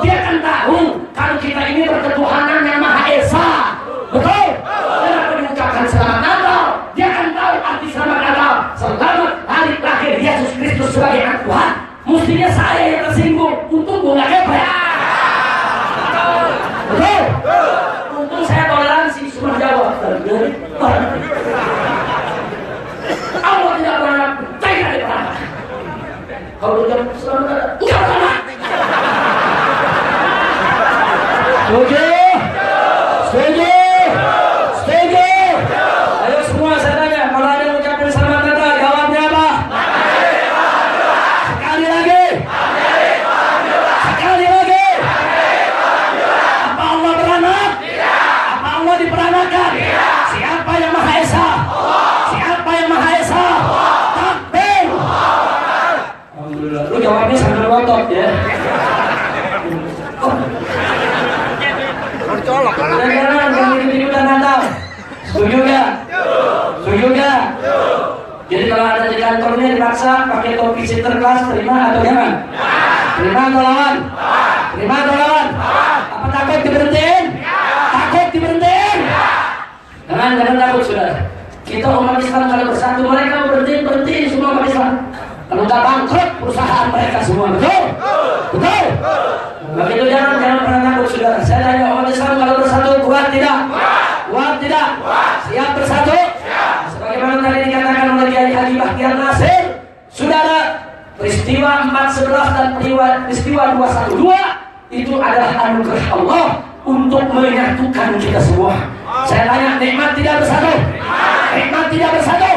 Dia kan tahu kalau kita ini berketuhanan yang Maha Esa. Betul? Kenapa diucapkan selamat Natal? Dia kan tahu arti selamat Natal. Selamat hari lahir Yesus Kristus sebagai anak Tuhan. Mestinya saya yang tersinggung. Untung gue gak kepek. Betul? Untung saya toleransi, semua jawab. Allah tidak beranak, tidak diperanakan. Kalau dia selamat Natal, enggak beranak. Setuju? Setuju? Setuju? Ayo semua saya tanya, kalau ada yang ucapin selamat Natal, jawabnya apa? Sekali lagi. Sekali lagi. Apa Allah beranak? Apa Allah diperanakan? Siapa yang Maha Esa? Siapa yang Maha Esa? Takbir. Alhamdulillah. Lu jawabnya sambil ngotot ya. Colok. Jangan ikut-ikutan Natal. Setuju gak? Setuju gak? Jadi kalau ada di kantornya dipaksa pakai topi sinterklas, terima atau jangan? Terima atau lawan? Terima atau lawan? Apa takut diberhentiin? Takut diberhentiin? Jangan takut saudara. Kita umat Islam kalau bersatu, mereka berhentiin semua umat Islam. Kalau nggak bangkrut perusahaan mereka semua, betul? Betul? Maka itu jangan pernah takut saudara. Saya tanya umat Islam kalau bersatu kuat tidak? Kuat tidak? Siap bersatu? Sebagaimana tadi dikatakan oleh Kiai Haji Bahtiar Nasir, saudara, peristiwa 411 dan peristiwa 212 itu adalah anugerah Allah untuk menyatukan kita semua. Saya tanya, nikmat tidak bersatu? Nikmat tidak bersatu?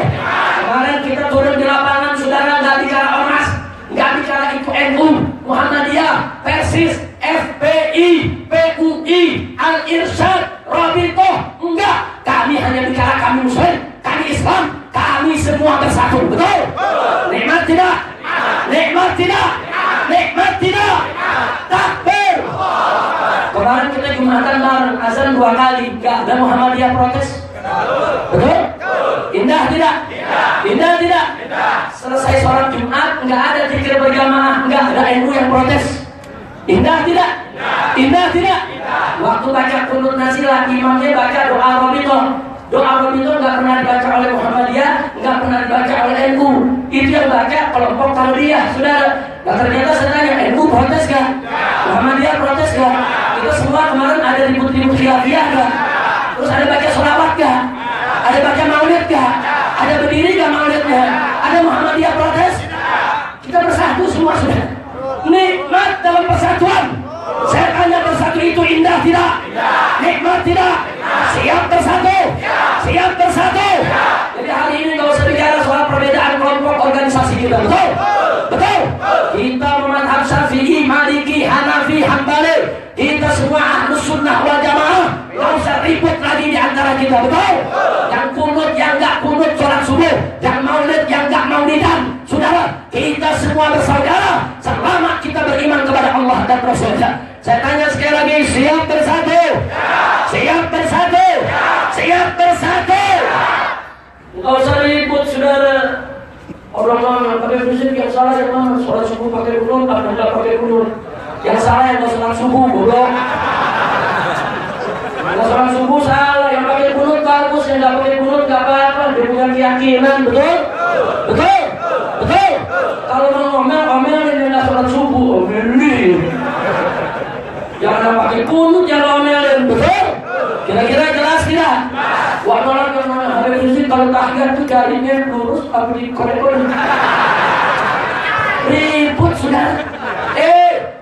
Kemarin kita turun di lapangan, saudara, nggak bicara ormas, nggak bicara itu NU, Muhammadiyah, Persis, FPI, PUI, Al-Irsyad, Rabitoh, enggak. Kami hanya bicara kami Muslim, kami Islam, kami semua bersatu, betul? Nikmat tidak? Takbir. Kemarin kita Jumatan bareng, azan 2 kali, gak ada Muhammadiyah protes. Betul? Indah tidak? Indah tidak? Selesai sholat Jumat, nggak ada zikir berjamaah, nggak ada NU yang protes. Indah tidak? Indah tidak? Waktu baca qunut nazilah, imamnya baca doa Rabitoh. Doa Rabitoh nggak pernah dibaca oleh Muhammadiyah, nggak pernah dibaca oleh NU. Itu yang baca kelompok Talbiyah, saudara. Nah ternyata saya tanya, NU protes gak? Muhammadiyah protes gak? Itu semua kemarin ada ribut-ribut khilafiyah gak? Terus ada baca sholawat gak? Ada baca maulid gak? Ada berdiri gak maulidnya? Ada Muhammadiyah protes? Kita bersatu semua sudah. Nikmat dalam persatuan. Saya tanya, bersatu itu indah tidak? Nikmat tidak? Siap bersatu? Siap bersatu? Jadi hari ini gak usah bicara soal perbedaan kelompok organisasi kita. Betul? Betul? Kita mazhab Syafi'i, Maliki, Hanafi, Hambali. Kita semua ahlus sunnah wal jamaah. Gak usah ribut lagi di antara kita. Betul? Yang kunut, yang gak kunut sholat subuh, yang maulid, yang gak maulidan. Saudara, kita semua bersaudara selama kita beriman kepada Allah dan Rasulnya. Saya tanya sekali lagi, siap bersatu? Siap bersatu? Siap bersatu? Gak usah ribut, saudara. Orang-orang pakai musik, yang salah yang mana? Sholat subuh pakai kunut, apa enggak pakai kunut? Yang salah yang gak sholat subuh, bodoh. Yang sholat subuh salah, yang pakai kunut bagus, yang gak pakai kunut gak apa-apa. Dia punya keyakinan, betul? Betul? Betul? Kalau mau ngomel-ngomelin yang gak sholat subuh, omelin. Jangan pakai kunut, jangan omelin, betul? Kira-kira jelas tidak? Wah, malah yang namanya Habib Rizik kalau tahiyat itu jarinya lurus tapi dikorek-korek. Ribut sudah.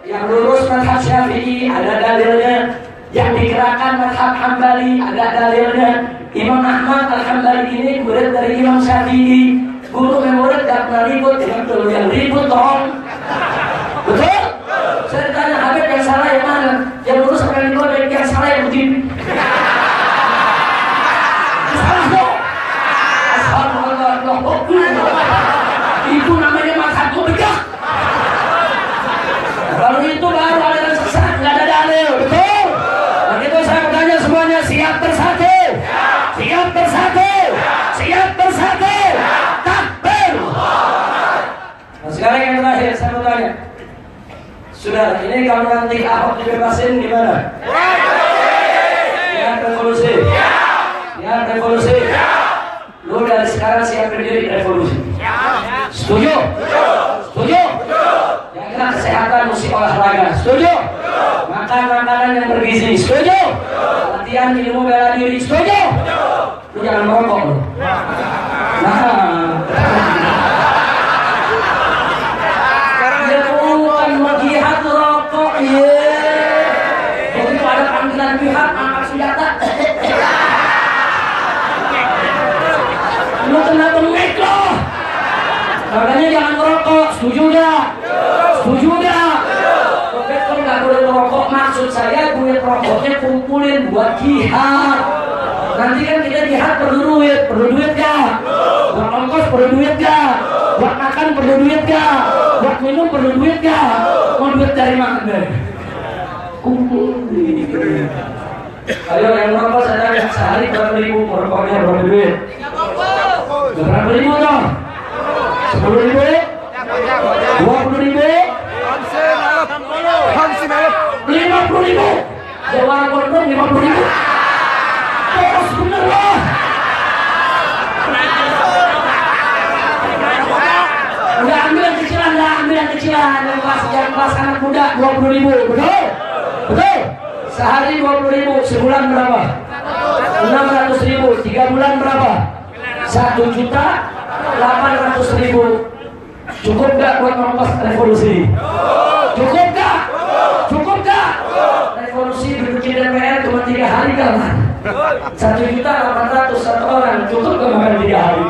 Yang lurus mazhab Syafi'i ada dalilnya. Yang digerakkan mazhab Hambali ada dalilnya. Imam Ahmad Al-Hambali ini murid dari Imam Syafi'i. Guru dan murid gak pernah ribut. Yang ribut dong. Betul? Saya tanya Habib, yang salah yang mana? Yang lurus apa yang dikorek? Yang salah yang begini. Itu namanya mazhab bid'ah. Kalau itu baru aliran sesat, nggak ada dalil, betul? Begitu saya bertanya semuanya, siap bersatu? Siap bersatu? Siap bersatu? Takbir! Nah sekarang yang terakhir saya bertanya, sudah ini kalau nanti Ahok dibebasin gimana? Siap revolusi? Siap revolusi? Lu dari sekarang siap berdiri revolusi. Setuju? Setuju? Jaga kesehatan, mesti olahraga. Setuju? Makan makanan yang bergizi. Setuju? Latihan ilmu bela diri. Setuju? Lu jangan merokok lu. Nah, dia bukan menjihad rokok. Begitu ada panggilan pihak angkat senjata. Lu kena bengek loh. Makanya jangan merokok. Setuju gak? Setuju gak? Kalau gak boleh merokok, maksud saya duit rokoknya kumpulin buat jihad. Nanti kan kita jihad perlu duit. Perlu duit gak? Buat ongkos perlu duit gak? Buat makan perlu duit gak? Buat minum perlu duit gak? Mau duit dari mana? Kumpulin. Ayo yang merokok saya tanya, sehari berapa ribu merokoknya, berapa duit? Berapa ribu dong? 10 ribu? 20 ribu? 50 ribu? Jawa Gondrong 50 ribu? Terus bener loh! Udah ambil yang kecilan, yang kelas anak muda 20 ribu, betul? Betul? Sehari 20 ribu, sebulan berapa? 600 ribu, 3 bulan berapa? 1.800.000. Cukup gak buat ongkos revolusi? Cukup gak? Cukup gak? Revolusi duduk di DPR cuma 3 hari kawan. 1.800.000 satu orang. Cukup gak makan 3 hari?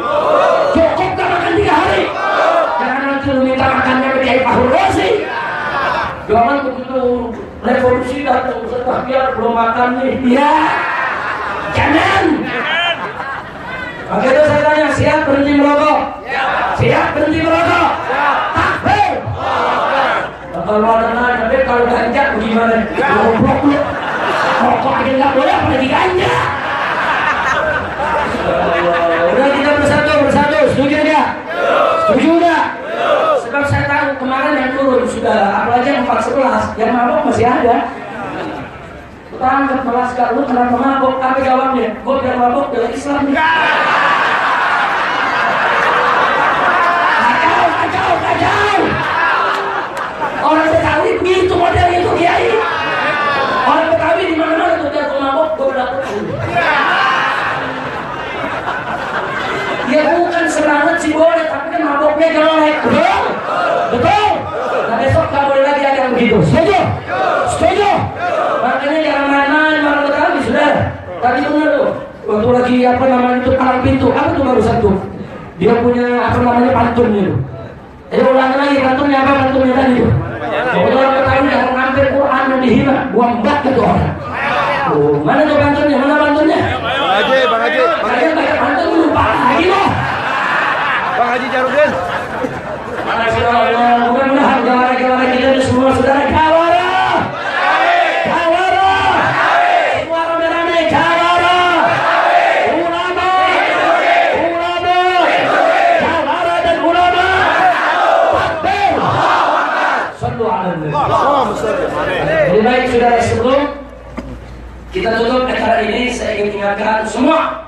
Cukup gak makan 3 hari? Jangan nanti lu minta makannya ke Kiai Fahru Razi. Jangan begitu revolusi datang setelah biar belum makan nih. Iya. Jangan. Oke itu saya tanya, siap berhenti merokok? Siap berhenti merokok? Takbir! Kalau ada nanya, tapi kalau ganja gimana? Goblok lu. Rokok aja nggak boleh, apalagi ganja. Udah kita bersatu, setuju nggak? Setuju nggak? Sebab saya tahu kemarin yang turun sudah, apalagi yang 411, yang mabok masih ada. Kita angkat melaskan, lu kenapa mabok? Apa jawabnya? Gue biar mabok biar Islam nih. Kacau. Orang Betawi gitu modelnya tuh kiai. Orang Betawi di mana-mana tuh dia mabok, gue berlaku. Ya bukan semangat sih boleh, tapi kan maboknya jelek. Betul. Nah besok gak boleh lagi ada yang begitu. Setuju. Makanya jangan main-main orang Betawi sudah. Tadi benar tuh. Waktu lagi apa namanya itu palang pintu. Apa tuh barusan tuh? Dia punya apa namanya pantunnya tuh. Ulangi lagi pantunnya apa pantunnya tadi tuh? Pokoknya orang Betawi yang ngambil Quran yang dihina, buang bak itu orang. Oh, mana tuh pantunnya? Bang Haji. Kalian pakai pantun lupa lagi loh. Bang Haji Jarudin. Mudah-mudahan jawara-jawara kita semua saudara jawara. Semua rame-rame jawara. Ulama. Jawara dan ulama. Takbir. Sallu ala nabi. Lebih baik saudara sebelum kita tutup acara ini, saya ingin ingatkan semua,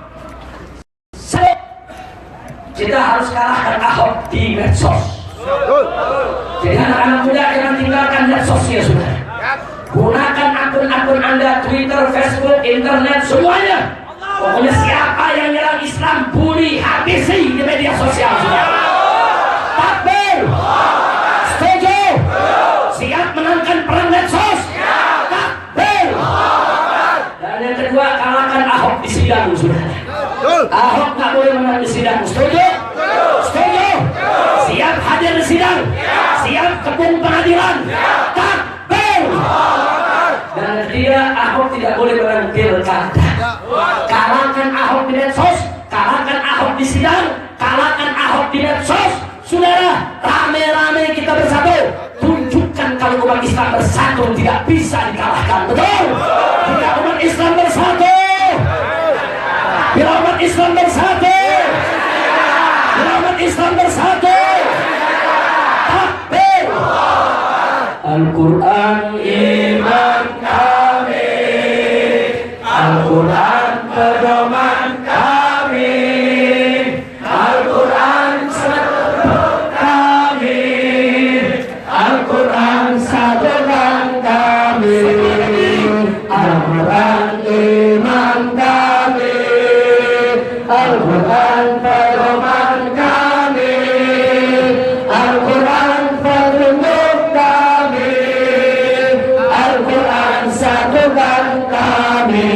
kita harus kalahkan Ahok di medsos. Jadi anak-anak muda jangan tinggalkan medsosnya sudah. Gunakan akun-akun Anda, Twitter, Facebook, internet, semuanya. Pokoknya siapa yang nyerang Islam, bully, habisi di media sosial sudah. Takbir. Setuju. Siap menangkan perang medsos. Takbir. Dan yang kedua, kalahkan Ahok di sidang sudah. Ahok nggak boleh menang di sidang. Setuju? Siap hadir di sidang. Siap kepung pengadilan. Takbir. Dan ketiga, Ahok tidak boleh menang pilkada. Kalahkan Ahok di medsos, kalahkan Ahok di sidang, kalahkan Ahok di medsos. Saudara, rame-rame kita bersatu. Tunjukkan kalau umat Islam bersatu tidak bisa dikalahkan. Betul? Jika umat Islam bersatu, bila umat Islam bersatu, takbir. Al-Quran iman kami, Al-Quran pedoman kami, Al-Quran satukan kami, Al-Quran satukan kami, Al-Quran iman kami, Al-Quran pedoman kami, Al-Quran petunjuk kami, Al-Quran satukan kami.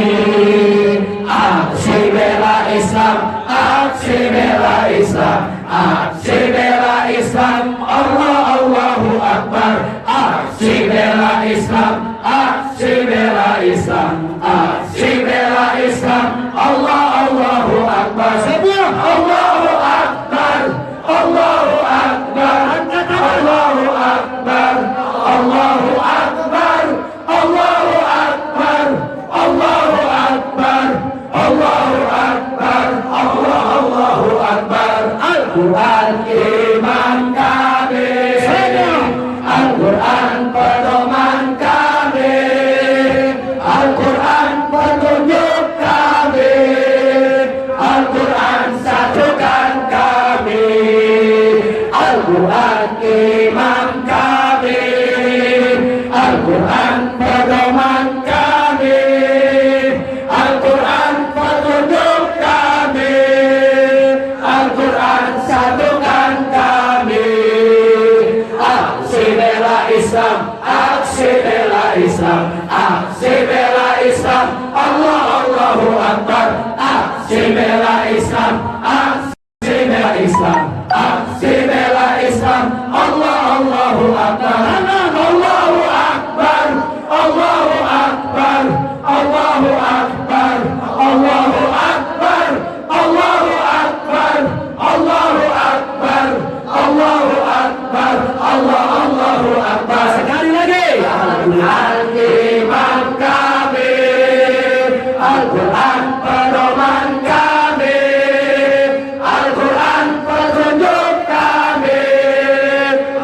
Aksi bela Islam, aksi bela Islam, aksi bela Islam, Allahu Akbar. Aksi bela Islam, aksi bela Islam, aksi bela Islam, Allahu Akbar. Semua Allahu Akbar, Allahu Akbar, Allahu Akbar, Allahu Akbar, Allahu Akbar, Allahu Akbar, Allahu Akbar, Allahu Akbar. Al-Quran iman kami, Al-Quran pedoman kami, Al-Quran petunjuk kami, Al-Quran satukan kami, Al-Quran imam kami, Al-Quran pedoman kami, Al-Quran petunjuk kami, Al-Quran satukan kami. Aksi bela Islam, aksi bela Islam, aksi bela Islam, Allahu Akbar. Aksi bela Islam, aksi bela Islam, aksi bela Islam, Allahu Akbar. Allahu Akbar, Allahu Akbar, Allahu Akbar, Allahu Akbar, Allahu Akbar, Allahu Akbar, Allahu Akbar, Allahu Akbar. Sekali Al-Quran imam kami, Al-Quran pedoman kami, Al-Quran petunjuk kami,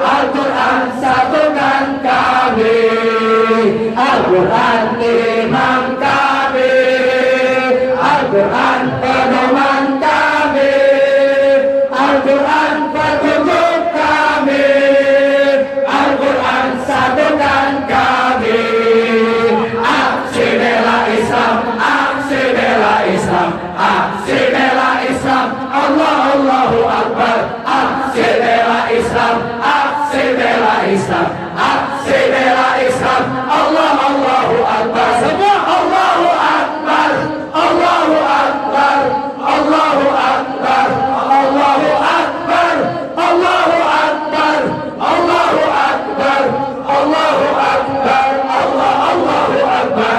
Al-Quran satukan kami, Al-Quran imam kami, Al-Quran pedoman kami, Al-Quran petunjuk kami, Al-Quran satukan kami. Aksi bela Islam, aksi bela Islam, aksi bela Islam, Allah Allahu Akbar. Aksi bela Islam, aksi bela Islam, aksi bela Islam, Allah Allahu Akbar. Semua Allahu Akbar, Allahu Akbar, Allahu Akbar, Allahu Akbar, Allahu Akbar, Allahu Akbar, Allahu Akbar, Allahu Akbar.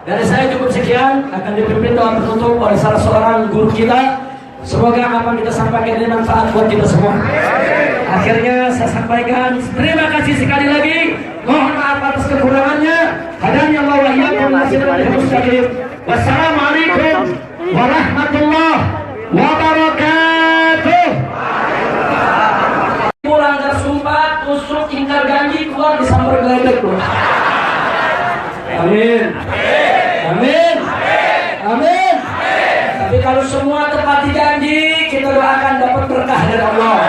Dari saya cukup sekian, akan dipimpin doa penutup oleh salah seorang guru kita. Semoga apa yang kita sampaikan ini manfaat buat kita semua. Akhirnya saya sampaikan terima kasih sekali lagi. Mohon maaf atas kekurangannya. Hadani Allah wa iyyakum ila mustaqim. Wassalamualaikum warahmatullahi wabarakatuh. Melanggar sumpah, tusuk, ingkar janji, keluar disambar geledek. Amin. Amin. Amin. Tapi kalau semua tepati janji, kita doakan dapat berkah dari Allah.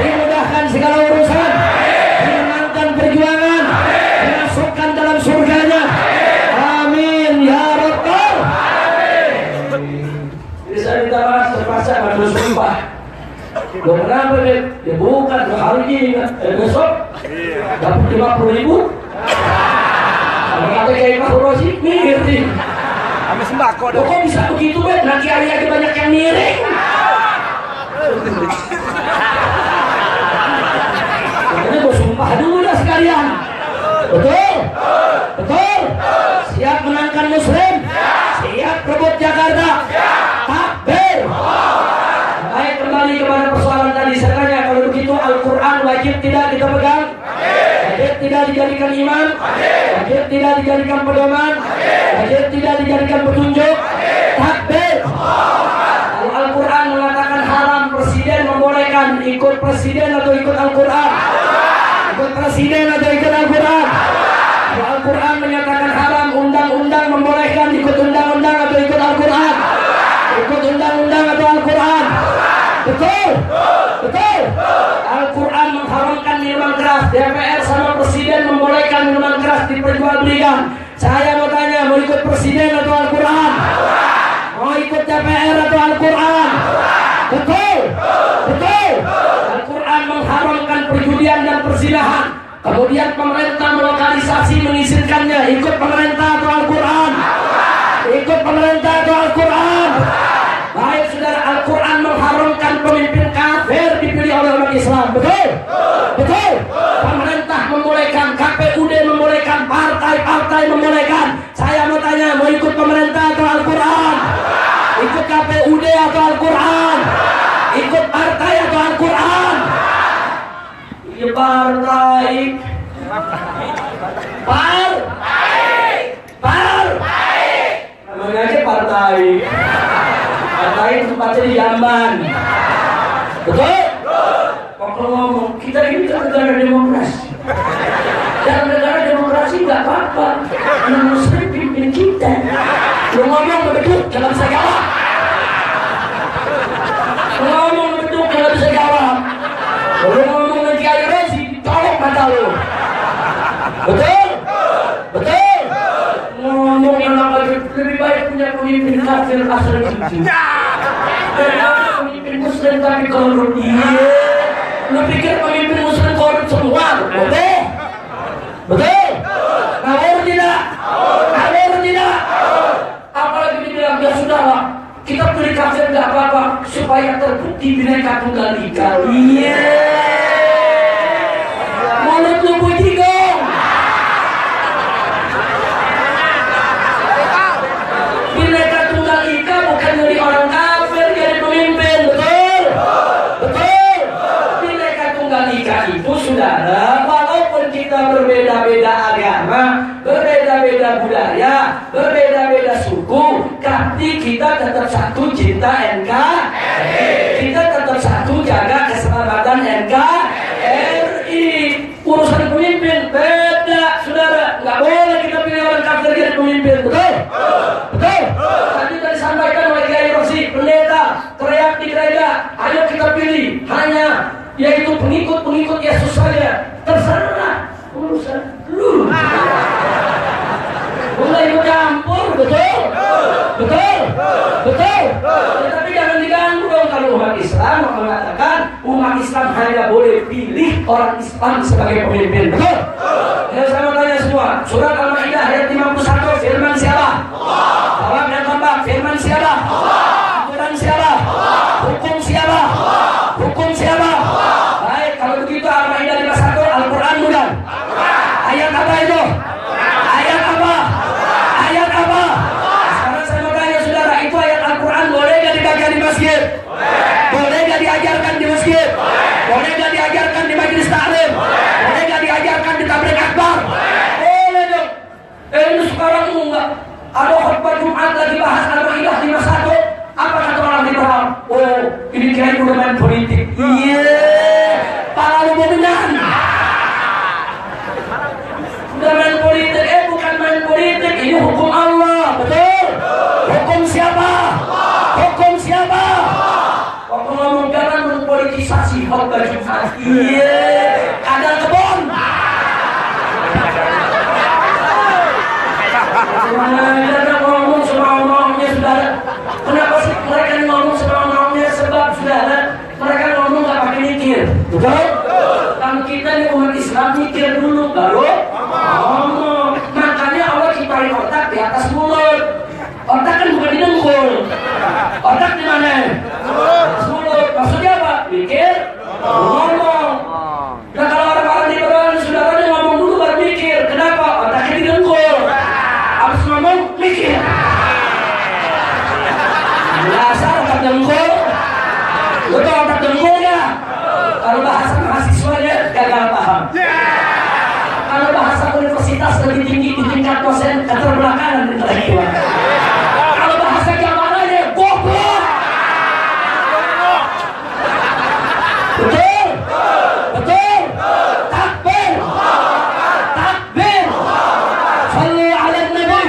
Dimudahkan segala urusan, dimenangkan perjuangan, dimasukkan dalam surganya. Amin ya Rabbal. Jadi saya minta maaf terpaksa pada sumpah. Loh kenapa dia bukan hari ini besok dapat 50.000. Kalau kata kayak Pak Rosi ngerti. Kami sembako Loh kok bisa begitu bet? Nanti hari aja banyak yang miring. Makanya gue sumpah dulu dah sekalian. Betul? Betul? Siap menangkan Muslim? Siap rebut Jakarta? Takbir! Baik, kembali kepada persoalan tadi. Saya tanya, kalau begitu Al-Quran wajib tidak kita pegang? Wajib tidak dijadikan imam? Wajib tidak dijadikan pedoman? Wajib tidak dijadikan petunjuk? Takbir! Kalau Al-Quran mengatakan haram, presiden membolehkan, ikut presiden atau ikut Al-Quran? Ikut presiden atau ikut Al-Quran? Kalau Al-Quran menyatakan haram, undang-undang membolehkan, ikut undang-undang atau ikut Al-Quran? Ikut undang-undang atau Al-Quran? Betul? Betul? Al-Quran mengharamkan minuman keras, DPR sama presiden membolehkan minuman keras diperjualbelikan. Saya mau tanya, mau ikut presiden atau Al-Quran? Mau ikut DPR atau Al-Quran? Betul? Betul? Al-Quran mengharamkan perjudian dan perzinahan. Kemudian pemerintah melokalisasi mengizinkannya. Ikut pemerintah atau Al-Quran? Ikut pemerintah atau Al-Quran? Baik saudara, Al-Quran mengharamkan pemimpin kafir dipilih oleh umat Islam. Betul? Betul? Pemerintah membolehkan, KPUD membolehkan, partai-partai membolehkan. Saya mau tanya, mau ikut pemerintah atau Al-Quran? Ikut KPUD atau Al-Quran? Ikut partai atau Al-Quran? Ya partai. Namanya aja partai. Partai tempatnya di Jamban. Betul? Kalau ngomong, kita ini kan negara demokrasi. Dan negara demokrasi nggak apa-apa. Muslim pimpin kita. Lu ngomong begitu, jangan bisa jawab. Lu ngomong begitu, jangan bisa jawab. Lu ngomong nanti aja Rosi, colok mata lu. Betul? Betul? Ngomong yang lebih baik punya pemimpin kafir asal itu. Pemimpin Muslim tapi korup. Iya. Lu pikir pemimpin Muslim korup semua? Betul? Betul? Ngawur tidak? Ngawur tidak? Apalagi dibilang, ya sudahlah, kita pilih kafir nggak apa-apa supaya terbukti Bhinneka Tunggal Ika. Iya. Mulut lu puji dong. Bhinneka Tunggal Ika bukan dari orang kafir jadi pemimpin, betul? Betul? Bhinneka Tunggal Ika itu saudara, walaupun kita tetap satu, cinta NKRI. Kita tetap satu, jaga keselamatan NKRI. Urusan pemimpin beda, saudara. Nggak boleh kita pilih orang kafir jadi pemimpin, betul? Betul? Tadi disampaikan oleh Kiai Rosi, pendeta, teriak di gereja, ayo kita pilih hanya yaitu pengikut Yesus saja. Terserah urusan lu. Mulai ikut campur, betul? Betul? Betul? Tetapi jangan diganggu dong. Kalau umat Islam mengatakan umat Islam hanya boleh pilih orang Islam sebagai pemimpin, betul? Ya, saya mau tanya semua, surat Al-Maidah ayat 51, firman siapa? Jawab dan kompak, firman siapa? Aturan siapa? Hukum siapa? Hukum siapa? Baik, kalau begitu Al-Maidah 51, Al-Quran bukan? Ayat apa itu? Ayat apa? Ayat apa? Sekarang saya mau tanya saudara, itu ayat Al-Quran boleh gak dibaca di masjid? Boleh gak diajarkan di masjid? Boleh gak diajarkan di majelis taklim? Boleh gak diajarkan di tabligh akbar? Boleh dong. Ini sekarang enggak. Ada khutbah Jumat lagi bahas Al-Maidah 51. Apa kata orang liberal? Oh, ini kayak udah main politik. Iya, para lu dominan. Udah main politik, bukan main politik. Ini hukum Allah, betul? Hukum siapa? Hukum siapa? Waktu ngomong jangan mempolitisasi khutbah Jumat. Iya, ada kebon. Mereka ngomong semau-maunya, saudara. Kenapa sih mereka ngomong semau-maunya? Sebab saudara, mereka ngomong gak pakai mikir, betul? Kalau kita nih umat Islam mikir dulu, baru ngomong. Makanya Allah ciptain otak di atas mulut. Otak kan bukan di dengkul. Otak di mana? Atas mulut. Maksudnya apa? Mikir, ngomong. Nah kalau orang-orang liberal, saudara nih ngomong dulu baru mikir. Kenapa? Otaknya di dengkul. Habis ngomong, mikir. Dasar otak dengkul. Lu tau otak dengkul ya? Kalau bahasa mahasiswanya gagal paham. Kalau bahasa universitas lebih tinggi di tingkat dosen, keterbelakangan intelektual. Kalau bahasa jamananya goblok. Betul? Betul? Takbir. Takbir. Sallu ala Nabi.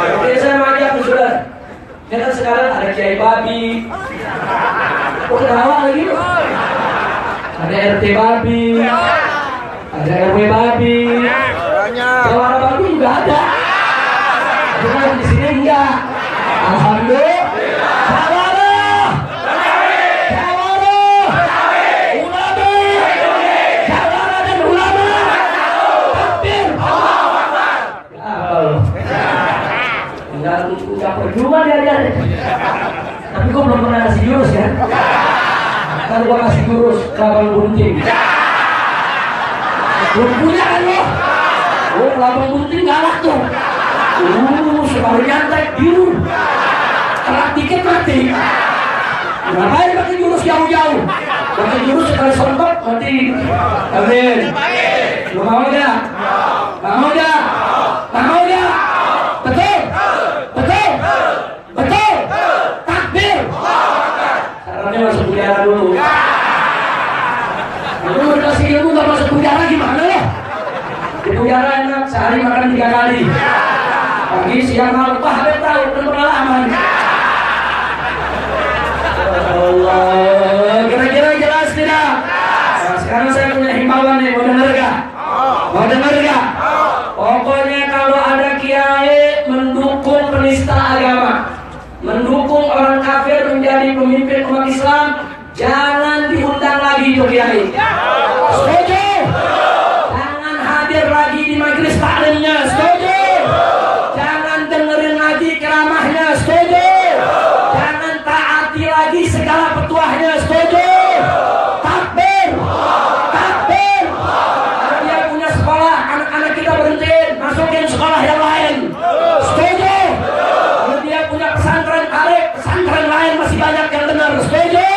Oke, saya mau ajak saudara. Ya kan sekarang ada Kiai Babi. Oh, ketawa lagi. Ada RT Babi. Ada RW Babi. Jawara Babi juga ada. Cuma di sini enggak. Alhamdulillah. Jawara. Jawara. Ulama. Jawara dan ulama. Takbir. Enggak percuma dia. Tapi gue belum pernah kasih jurus ya. Kan gue kasih jurus kelabang bunting. Belum punya kan lo? Oh, kelabang bunting galak tuh. Sekali nyantai biru. Telat dikit mati. Ngapain pakai jurus jauh-jauh? Pakai jurus sekali sontok mati. Amin. Lu mau gak? Mau gak? Mau gak? Betul? Betul? Betul? Takbir. Syaratnya masuk penjara dulu. Lu udah kasih ilmu gak masuk penjara gimana lo? Di penjara enak, sehari makan 3 kali. Pagi, siang, malam, Habib tahu, dan pengalaman. Allah, kira-kira jelas tidak? Nah, sekarang saya punya himbauan nih, mau denger gak? Mau denger gak? Pokoknya kalau ada kiai mendukung penista agama, mendukung orang kafir menjadi pemimpin umat Islam, jangan diundang lagi itu kiai. Setuju? Jangan hadir lagi di majelis taklimnya. Setuju? Jangan dengerin lagi ceramahnya. Setuju? Jangan taati lagi segala petuahnya. Setuju? Takbir. Takbir. Kalau dia punya sekolah, anak-anak kita berhentiin, masukin sekolah yang lain. Setuju? Kalau dia punya pesantren, tarik pesantren lain, masih banyak yang benar. Setuju?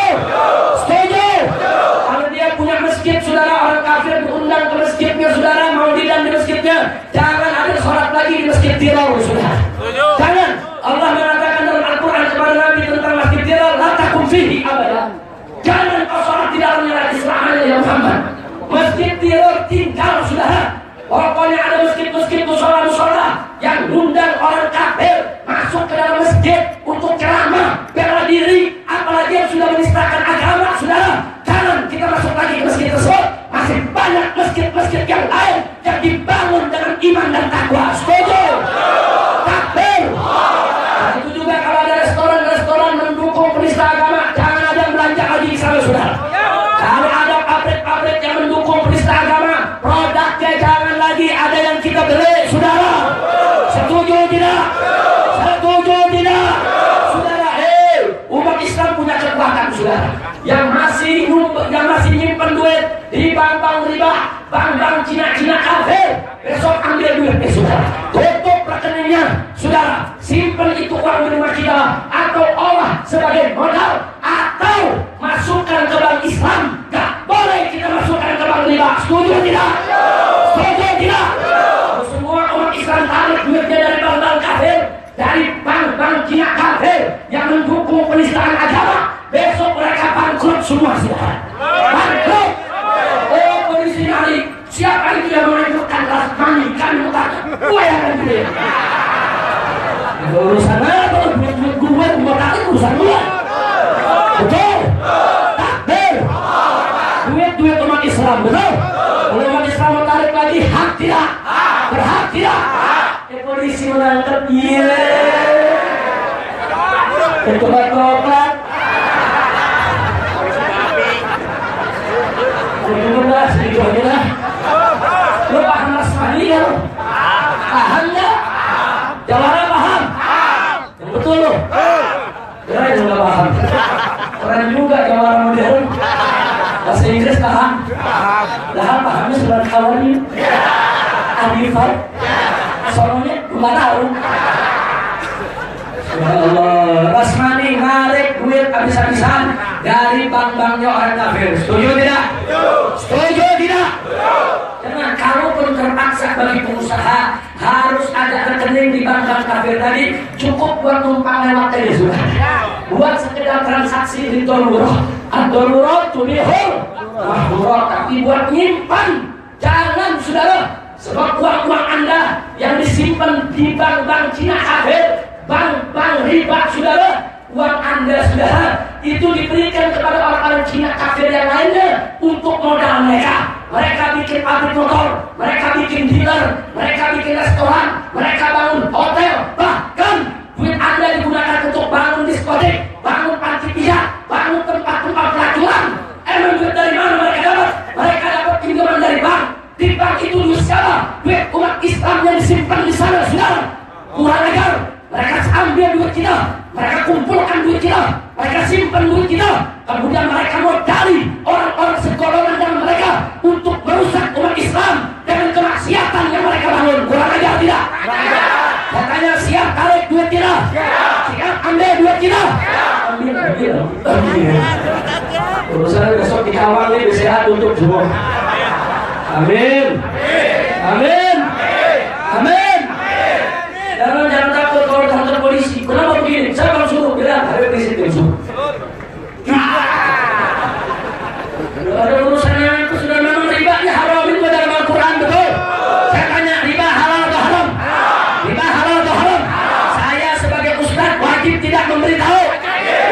Setuju? Kalau dia punya masjid, saudara, orang kafir diundang ke masjidnya, saudara, mau didang di masjidnya, jangan ada sholat lagi di masjid Tirol, saudara. Jangan. Allah tertinggal saudara. Pokoknya ada masjid-masjid musola-musola yang undang orang kafir masuk ke dalam masjid untuk ceramah, bela diri, apalagi yang sudah menistakan agama, saudara. Jangan kita masuk lagi ke masjid tersebut. Masih banyak masjid-masjid yang lain yang dibangun dengan iman dan takwa. Setuju? Takbir. Nah, itu juga kalau ada restoran-restoran mendukung penista agama, jangan ada yang belanja lagi di sana, saudara. Kalau ada pabrik-pabrik yang mendukung penista agama, produknya jangan lagi ada yang kita beli, saudara. Setuju tidak? Setuju tidak? Saudara, umat Islam punya kekuatan, saudara. Yang masih nyimpen duit di bank-bank riba, bank-bank Cina-Cina kafir, besok ambil duit, saudara. Tutup rekeningnya, saudara. Simpen itu uang di rumah kita, atau Allah sebagai modal, atau masukkan ke bank Islam. Gak boleh kita masukkan ke bank riba. Setuju tidak? Setuju tidak? Semua umat Islam tarik duitnya dari bank-bank kafir, dari bank-bank Cina kafir yang mendukung penistaan agama. Besok mereka bangkrut semua, saudara. Bangkrut. Oh, polisi nyari. Siapa itu yang menunjukkan rasmani? Kami bertanya. Gue yang akan beli. Urusan apa? Duit-duit gue mau tarik urusan gue. Betul? Takbir. Duit-duit umat Islam, betul? Kalau umat Islam mau tarik lagi, hak tidak? Berhak tidak? Polisi menangkap. Iya. Ketupat-ketupat. Sedikit aja lah. Lo paham rasmani ya lo? Paham gak? Jawara paham? Yang betul lo? Keren juga paham. Keren juga jawara modern. Bahasa Inggris paham? Paham. Pahamnya surat kawannya. Adifat. Soalnya gak tahu. Ya Allah, rasmani narik duit habis-habisan dari bank-banknya orang kafir. Setuju tidak? Setuju tidak? Karena kalaupun terpaksa bagi pengusaha harus ada rekening di bank-bank kafir tadi, cukup buat numpang lewat aja sudah. Buat sekedar transaksi di darurah. Ad-darurah tulihul mahdurat, tapi buat nyimpan jangan, saudara. Sebab uang-uang Anda yang disimpan di bank-bank Cina kafir, bank-bank riba, saudara, uang Anda, saudara, itu diberikan kepada orang-orang Cina kafir yang lainnya untuk modal mereka. Mereka bikin pabrik motor, mereka bikin dealer, mereka bikin restoran, mereka bangun hotel, bahkan duit Anda digunakan untuk bangun diskotik, bangun panti pijat, bangun tempat-tempat pelacuran. Emang duit dari mana mereka dapat? Mereka dapat pinjaman dari bank. Di bank itu duit siapa? Duit umat Islam yang disimpan di sana, saudara. Kurang ajar. Mereka ambil duit kita, mereka kumpulkan duit kita, mereka simpan duit kita, kemudian mereka modali orang-orang segolongan dengan mereka untuk merusak umat Islam dengan kemaksiatan yang mereka bangun. Kurang ajar tidak? Katanya siap tarik duit kita, siap ambil duit kita, ambil. Urusan besok dikawal nih, sehat untuk semua. Amin. Amin. Amin. Jangan takut kalau kantor polisi. Kenapa begini? Saya kalau suruh bilang ada di situ. Ada urusannya itu sudah memang riba haram itu dalam Al-Quran, betul? Saya tanya, riba halal atau haram? Riba halal atau haram? Saya sebagai ustaz wajib tidak memberitahu,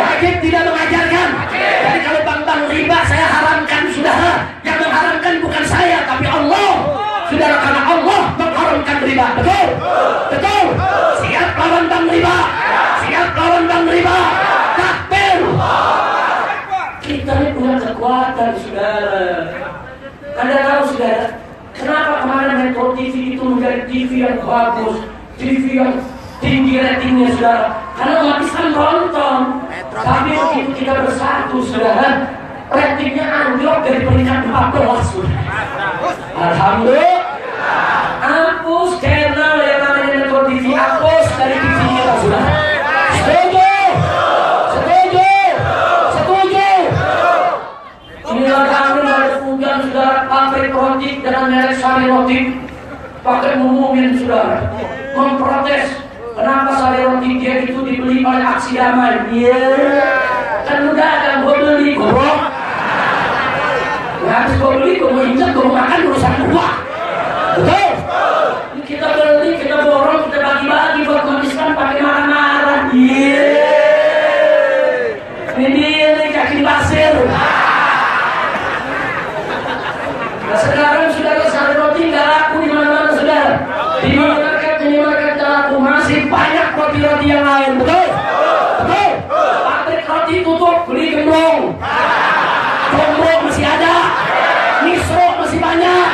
wajib tidak mengajarkan. Jadi kalau bank-bank riba saya haramkan, saudara. Yang mengharamkan bukan saya tapi Allah, saudara, karena Allah mengharamkan riba, betul? Betul? Siap lawan bank riba, siap lawan bank riba. Takbir. Kita ini punya kekuatan, saudara. Anda tahu, saudara, kenapa kemarin Metro TV itu menjadi TV yang bagus, TV yang tinggi ratingnya, saudara? Karena umat Islam nonton. Tapi begitu kita bersatu, saudara, ratingnya anjlok dari peringkat 14, saudara. Alhamdulillah. Hapus channel yang namanya Metro TV, hapus dari TV kita, saudara. Setuju? Setuju? Setuju? Inilah kami dari hujan, saudara, pabrik roti dengan merek Sari Roti pakai ngumumin, saudara, memprotes kenapa Sari Roti dia itu dibeli oleh aksi damai. Iya, kan udah ada gue beli, goblok. Habis gue beli, gue mau injek, gue mau makan urusan gue. jomblo masih ada, misro masih banyak.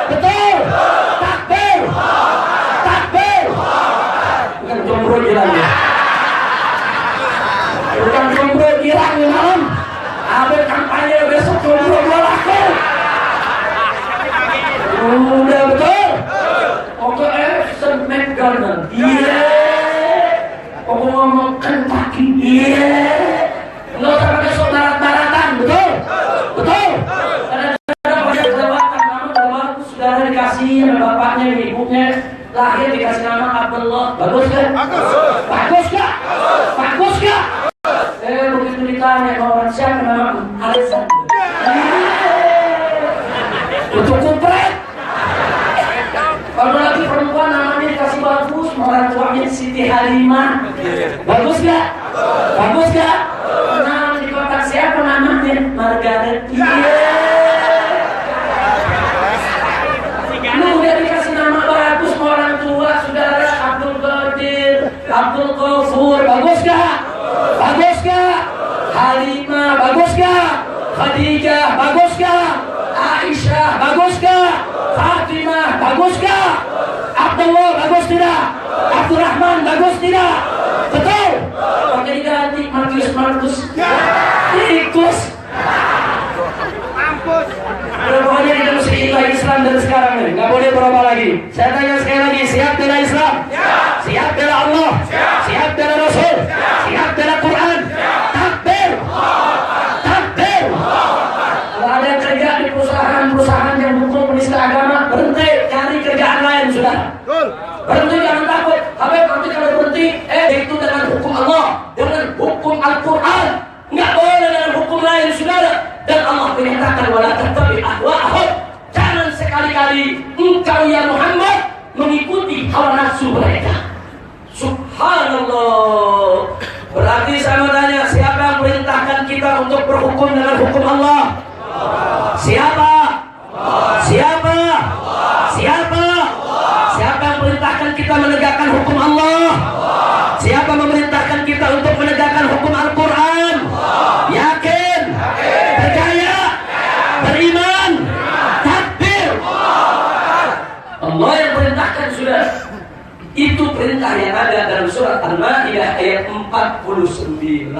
Betul. Takbir. Takbir. Bukan jomblo girangnya. Bukan jomblo girangnya malam. Abang kampanye besok jomblo gua laku. Udah betul. Oke, St. McDonald. Iya. Oke, ngomong Kentucky. Iya. Nggak usah pakai sok barat-baratan. Betul. Betul. Kadang-kadang banyak kelewatan. Nama saudara dikasih sama bapaknya, ibunya lahir dikasih nama Abdullah. Bagus kan? Bagus. Bagus gak? Bagus gak? Begitu ditanya orang siapa nama Alexander. Untuk kupret. Kalau lagi perempuan namanya dikasih bagus, orang tuanya Siti Halimah. Bagus gak? Bagus gak? Nah, di kota siapa namanya? Margaret. Lu udah dikasih nama bagus orang tua, saudara. Abdul Qadir, Abdul Ghafur. Bagus gak? Bagus gak? Halimah. Bagus gak? Khadijah. Bagus gak? Aisyah. Bagus gak? Fatimah. Bagus gak? Abdullah. Bagus tidak? Abdurrahman. Bagus tidak? Betul? Pakai ganti Markus. Tikus. Mampus. Pokoknya kita mesti ilah Islam dari sekarang nih. Gak boleh berubah lagi. Saya tanya sekali lagi, siap bela Islam? Siap bela Allah? Siap bela Rasul? Siap bela Quran? Takbir. Takbir. Kalau ada yang kerja di perusahaan yang hukum penista agama, berhenti, cari kerjaan lain sudah. Berhenti, jangan takut. Habis nanti kalau berhenti, itu dengan hukum Allah, dengan hukum Al-Quran. Enggak boleh dengan hukum lain, saudara. Dan Allah menyatakan wala tattabi ahwa'ahum. Jangan sekali-kali engkau ya Muhammad mengikuti hawa nafsu mereka. Subhanallah. Berarti saya mau tanya, siapa yang perintahkan kita untuk berhukum dengan hukum Allah? Siapa? Siapa? Siapa? Siapa yang perintahkan kita menegakkan hukum Allah? Siapa memerintahkan kita untuk menegakkan hukum Al-Quran? Yakin? Percaya? Beriman? Takbir? Allah yang perintahkan sudah. Itu perintah yang ada dalam surat Al-Ma'idah ayat 49.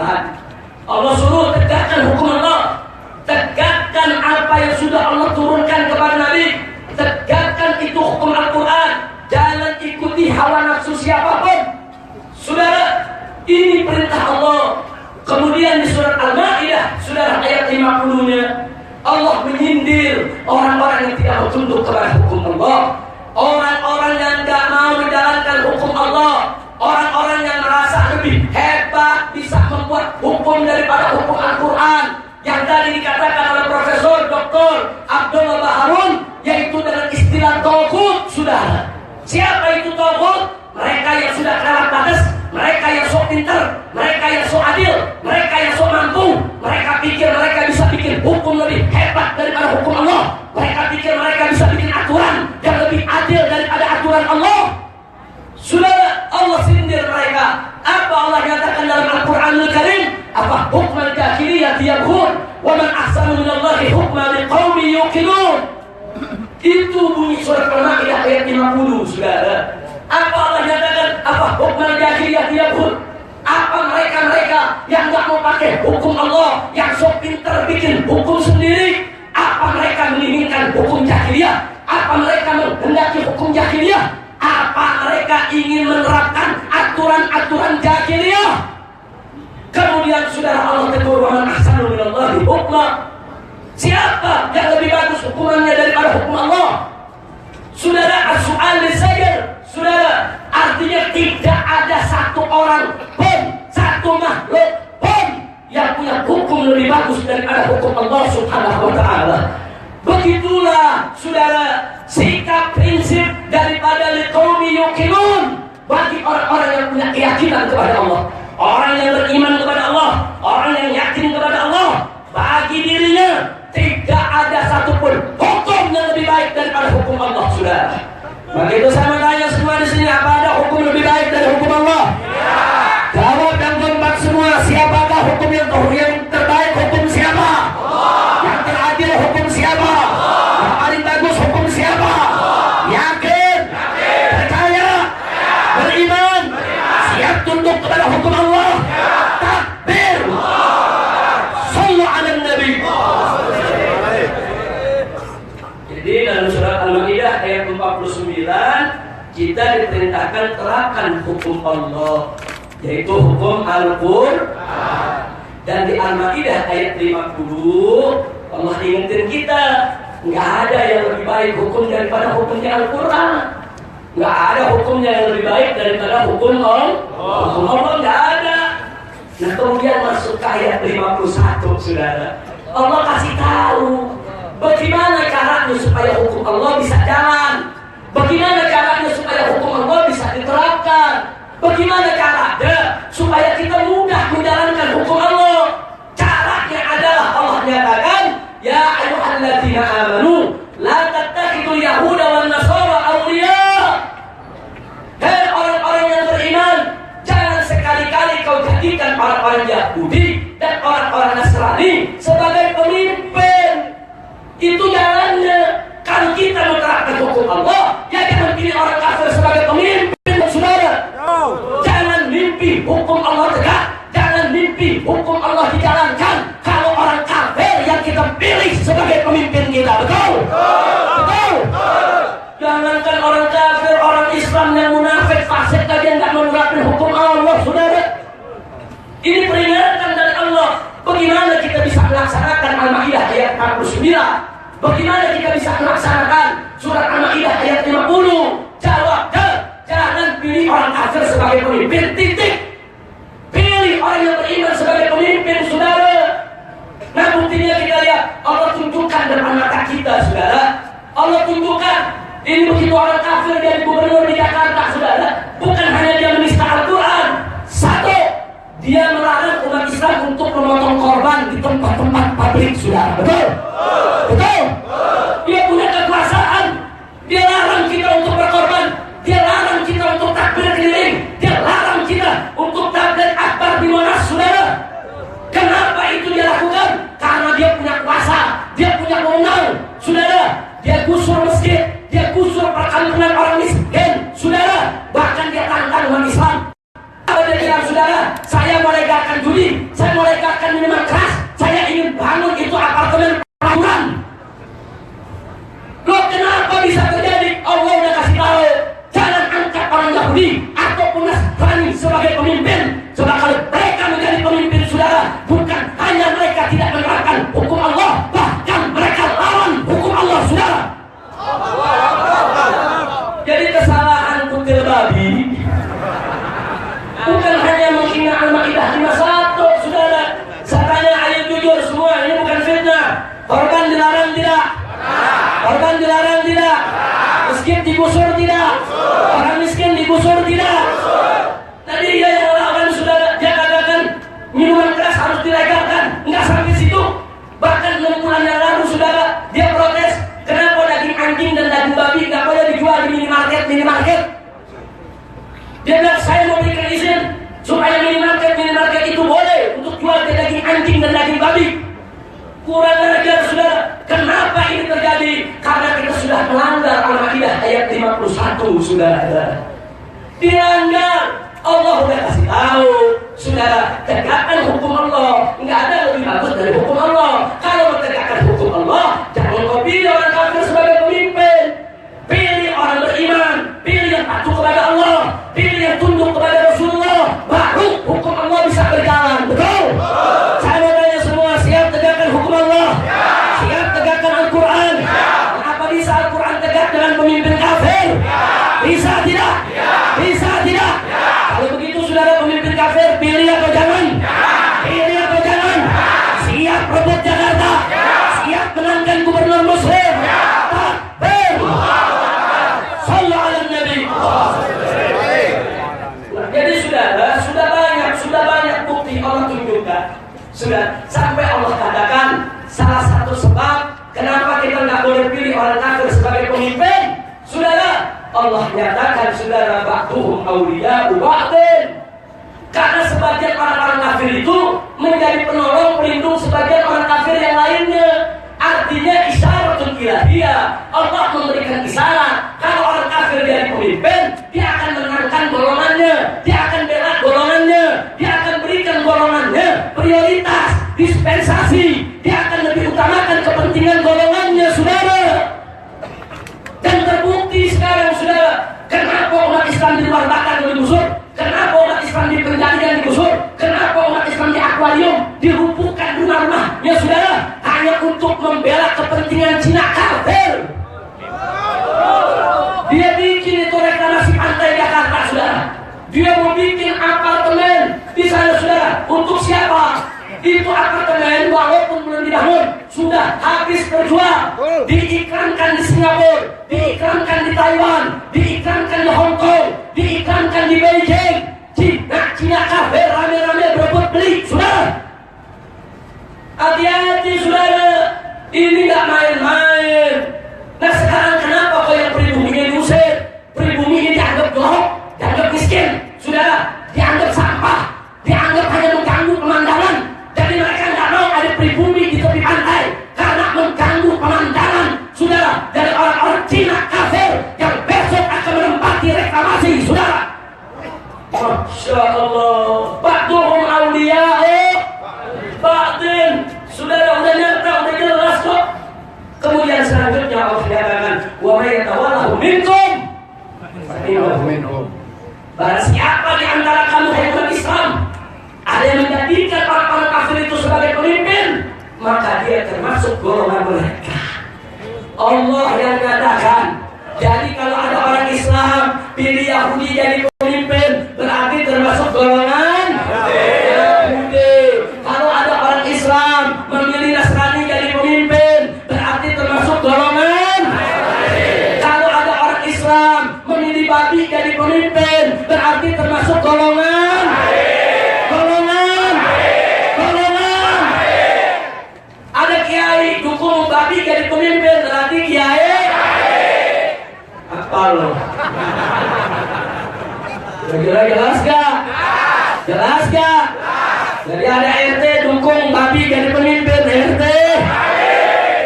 Allah suruh tegakkan hukum Allah. Tegakkan apa yang sudah Allah turunkan kepada Nabi. Tegakkan itu hukum Al-Quran. Jangan ikuti hawa nafsu siapapun. Saudara, ini perintah Allah. Kemudian di surat Al-Ma'idah, saudara, ayat 50-nya, Allah menyindir orang-orang yang tidak mau tunduk kepada hukum Allah, orang-orang yang tidak mau menjalankan hukum Allah, orang-orang yang merasa lebih hebat bisa membuat hukum daripada hukum Al-Quran, yang tadi dikatakan oleh Profesor Dr. Abdullah Baharun, yaitu dengan istilah Tauhid, saudara. Siapa itu Tauhid? Mereka yang sudah kelewat batas, mereka yang sok pintar, mereka yang sok adil, mereka yang sok mampu. Mereka pikir mereka bisa bikin hukum lebih hebat daripada hukum Allah. Mereka pikir mereka bisa bikin aturan yang lebih adil daripada aturan Allah. Saudara, Allah sindir mereka. Apa Allah katakan dalam Al-Quranul Karim? Apa hukmal jahiliyah yabghun wa man ahsanu minallahi hukman liqaumin yuqinun. Itu bunyi surat Al-Ma'idah ayat 50, saudara. Apa Allah nyatakan? Apa hukman jahiliyah yabghun? Apa mereka-mereka yang nggak mau pakai hukum Allah, yang sok pintar bikin hukum sendiri? Apa mereka menginginkan hukum jahiliyah? Apa mereka menghendaki hukum jahiliyah? Apa mereka ingin menerapkan aturan-aturan jahiliyah? Kemudian saudara, Allah tegur, wa man ahsanu minallahi hukma. Siapa yang lebih bagus hukumannya daripada hukum Allah? Saudara, as-su'al lisayr. Saudara, artinya tidak ada satu orang pun, satu makhluk pun yang punya hukum lebih bagus daripada hukum Allah Subhanahu wa ta'ala. Begitulah saudara sikap prinsip daripada liqaumi yuqinun, bagi orang-orang yang punya keyakinan kepada Allah, orang yang beriman kepada Allah, orang yang yakin kepada Allah. Bagi dirinya tidak ada satupun hukum yang lebih baik daripada hukum Allah, saudara. Maka itu saya bertanya semua di sini, apa ada hukum lebih baik dari hukum Allah? Ya. Jawab yang kompak semua, siapakah hukum yang terbaik? Hukum siapa? Allah. Jadi dalam surat Al-Maidah ayat 49 kita diperintahkan terapkan hukum Allah, yaitu hukum Al-Qur'an. Dan di Al-Maidah ayat 50 Allah ingetin kita, nggak ada yang lebih baik hukum daripada hukumnya Al-Qur'an. Nggak ada hukumnya yang lebih baik daripada hukum Allah. Hukum Allah nggak ada. Nah kemudian masuk ke ayat 51 saudara. Allah kasih tahu bagaimana caranya supaya hukum Allah bisa jalan. Bagaimana caranya supaya hukum Allah bisa diterapkan. Bagaimana caranya supaya kita mudah menjalankan hukum Allah. Caranya adalah Allah nyatakan, ya ayyuhalladzina amanu la tattakhidul yahuda wan nasara awliya. Hei orang-orang yang beriman, jangan sekali-kali kau jadikan orang-orang Yahudi dan orang-orang Nasrani sebagai pemimpin. Itu jalannya. Kalau kita menerapkan hukum Allah, ya jangan pilih orang kafir sebagai pemimpin, saudara. Jangan mimpi hukum Allah tegak, jangan mimpi hukum Allah dijalankan kalau orang kafir yang kita pilih sebagai pemimpin kita. Betul? Betul? Jangankan orang kafir, orang Islam yang munafik, fasik tadi yang tidak menerapkan hukum Allah, saudara. Ini peringatan dari Allah. Bagaimana kita bisa melaksanakan Al-Maidah ayat 49? Bagaimana kita bisa melaksanakan surat Al-Maidah ayat 50? Jawabnya, jangan pilih orang kafir sebagai pemimpin, titik. Pilih orang yang beriman sebagai pemimpin, saudara. Nah buktinya kita lihat, Allah tunjukkan depan mata kita, saudara. Allah tunjukkan, ini begitu orang kafir jadi gubernur di Jakarta, saudara. Bukan hanya dia menista Al-Quran. Satu, dia melarang umat Islam untuk memotong korban di tempat-tempat publik, saudara. Betul? Betul? Dia punya kekuasaan. Dia larang kita untuk berkorban. Dia larang kita untuk takbir keliling. Dia larang kita untuk takbir akbar di Monas, saudara. Kenapa itu dia lakukan? Karena dia punya kuasa. Dia punya wewenang, saudara. Dia gusur masjid. Dia gusur perkampungan orang miskin, saudara. Bahkan dia tantang umat Islam. Dia bilang, saudara, saya mau legalkan judi, saya mau legalkan minuman keras, saya ingin bangun itu apartemen pelaburan. Loh kenapa bisa terjadi? Allah udah kasih tahu, jangan angkat orang Yahudi ataupun Nasrani sebagai pemimpin. Sebab kalau mereka menjadi pemimpin, saudara, bukan hanya mereka tidak menerapkan hukum Allah, bahkan mereka lawan hukum Allah, saudara. Jadi kesalahan kutil babi bukan hanya menghina Al-Maidah 51, saudara. Saya tanya, ayo jujur semua, ini bukan fitnah. Korban dilarang tidak? Korban dilarang tidak? Masjid digusur tidak? Orang miskin digusur tidak? Tadi dia yang melakukan, saudara, dia katakan minuman keras harus dilegalkan. Enggak sampai situ. Bahkan 6 bulan yang lalu, saudara, dia protes, kenapa daging anjing dan daging babi nggak boleh dijual di minimarket? Dia bilang, saya mau berikan izin supaya minimarket itu boleh untuk jual daging anjing dan daging babi. Kurang ajar, saudara. Kenapa ini terjadi? Karena kita sudah melanggar Al-Maidah ayat 51, saudara. Dilanggar. Allah sudah kasih tahu, saudara, tegakkan hukum Allah. Nggak ada lebih bagus dari hukum Allah. Kalau menegakkan hukum Allah, jangan kau pilih orang kafir sebagai pemimpin. Pilih orang beriman, pilih yang patuh kepada Allah, pilih yang tunduk kepada Rasulullah. Baru hukum Allah bisa berjalan. Betul? Saya mau tanya semua, siap tegakkan hukum Allah? Siap tegakkan Al-Quran? Apa bisa Al-Quran tegak dengan pemimpin kafir? Bisa tidak? Bisa tidak? Kalau begitu, saudara, pemimpin kafir pilih atau jangan? Pilih atau jangan? Siap rebut Jakarta? Siap menangkan gubernur muslim? Takbir! Sallu ala Nabi. Jadi sudah banyak bukti Allah tunjukkan. Sudah sampai Allah katakan salah satu sebab kenapa kita nggak boleh pilih orang kafir sebagai pemimpin, saudara. Allah nyatakan, saudara, ba'duhum awliya'u ba'din. Karena sebagian orang-orang kafir itu menjadi penolong pelindung sebagian orang kafir yang lainnya. Artinya isyaratun ilahiyah. Allah memberikan isyarat kalau orang kafir jadi pemimpin, dia akan menangkan golongannya, dia akan bela golongannya, dia akan berikan golongannya prioritas, dispensasi, dia akan lebih utamakan kepentingan golongannya, saudara. Ya saudara, hanya untuk membela kepentingan Cina kafir. Dia bikin itu reklamasi pantai Jakarta, saudara. Dia mau bikin apartemen di sana, saudara. Untuk siapa? Itu apartemen walaupun belum dibangun sudah habis terjual, diiklankan di Singapura, diiklankan di Taiwan, diiklankan di Hong Kong, diiklankan di Beijing. Cina kafir rame-rame berebut beli, saudara. Hati-hati, saudara, ini nggak main-main. Nah sekarang kenapa kau yang pribuminya diusir? Pribuminya dianggap gelap, dianggap miskin, saudara, dianggap sampah, dianggap hanya mengganggu pemandangan. Jadi mereka nggak mau ada pribumi di tepi pantai karena mengganggu pemandangan, saudara, dari orang-orang Cina kafir yang besok akan menempati reklamasi, saudara. Masya Allah, ba'duhum awliya'u ba'din, saudara, udah nyata, udah jelas kok. Kemudian selanjutnya Allah katakan, wa may yatawallahu minkum barang siapa di antara kamu umat Islam ada yang menjadikan orang-orang kafir itu sebagai pemimpin, maka dia termasuk golongan mereka. Allah yang katakan, jadi kalau ada orang Islam pilih Yahudi jadi pemimpin, berarti termasuk golongan Yahudi. Kalau ada orang Islam memilih Nasrani jadi pemimpin, berarti termasuk golongan. Kalau ada orang Islam memilih babi jadi pemimpin, berarti termasuk golongan. Ada kiai dukung babi jadi pemimpin, berarti kiai apa lo? Jelas gak? Jelas gak? Jadi ada RT dukung babi jadi pemimpin, RT.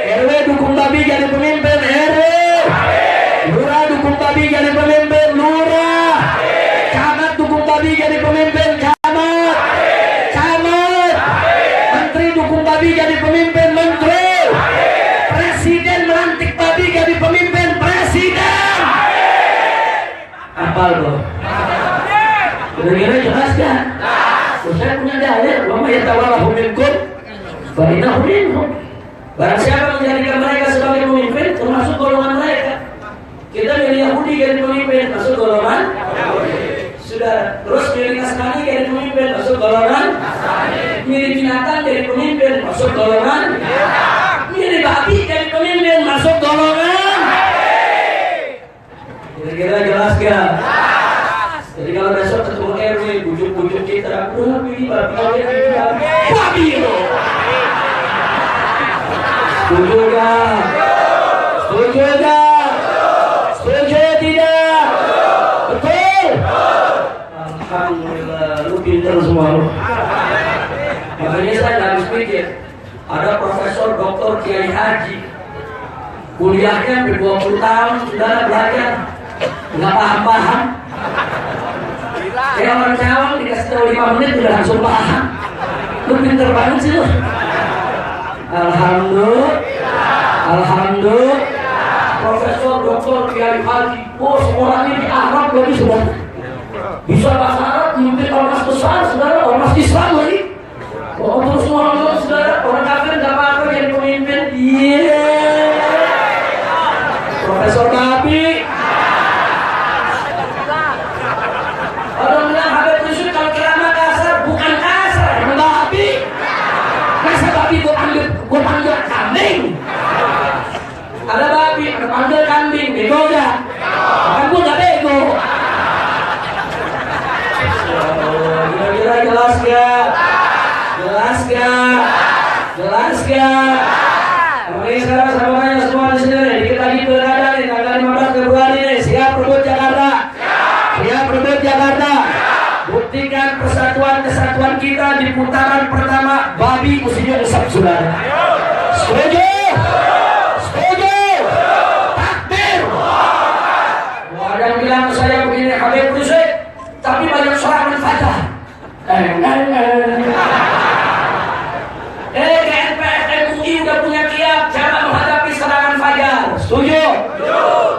RW dukung babi jadi pemimpin, RW. Lurah dukung babi jadi pemimpin, lurah. Camat dukung babi jadi pemimpin, camat. Camat. Menteri dukung babi jadi pemimpin, menteri. Presiden melantik babi jadi pemimpin, presiden. Apa lo? Kira-kira jelas kan? Saya punya dalil, wa may yatawallahu minkum fa innahu minhum. Barang siapa menjadikan mereka sebagai pemimpin, termasuk golongan mereka. Kita milih Yahudi jadi pemimpin, masuk golongan Yahudi. Sudah, terus milih Nasrani jadi pemimpin, masuk golongan Nasrani. Milih binatang jadi pemimpin, masuk golongan binatang. Milih babi jadi pemimpin, masuk golongan. Kira-kira jelas gak? Jadi kalau besok ketemu RW, bujuk-bujuk kita, babi lo. Setuju gak? Setuju gak? Setuju tidak? Betul? Alhamdulillah, lu pintar semua lu. Makanya saya nggak habis pikir. Ada profesor doktor Kiai Haji, kuliahnya hampir 20 tahun, saudara belajar, nggak paham-paham. Kayak orang Cawang dikasih tahu 5 menit udah langsung paham. Lu pinter banget sih lu. Alhamdulillah. Alhamdulillah. Profesor Dr. Kiai Haji, oh sekolahnya di Arab lagi sudah. Bisa bahasa Arab, memimpin ormas besar, saudara, ormas Islam lagi. Oh terus ngomong, saudara, orang kafir nggak apa-apa jadi pemimpin. Iya. Profesor Babi. Orang bilang Habib Yusuf kalau ceramah kasar, bukan kasar, emang babi. Masa babi gue panggil kambing? Ada babi, ada panggil kambing, bego gak? Kan gue gak bego. Kira-kira jelas gak? Jelas gak? Jelas gak? Oke, sekarang saya mau tanya semua di sini. Dikit lagi pilkada nih, tanggal 15 Februari nih. Siap berebut Jakarta? Siap berebut Jakarta? Buktikan persatuan kesatuan kita di putaran pertama. Babi mestinya usap, saudara. Setuju? Setuju? Takbir! Ada yang bilang ke saya begini, Habib Yusuf, tapi banyak serangan fajar. GNPF MUI udah punya kiat cara menghadapi serangan fajar. Setuju?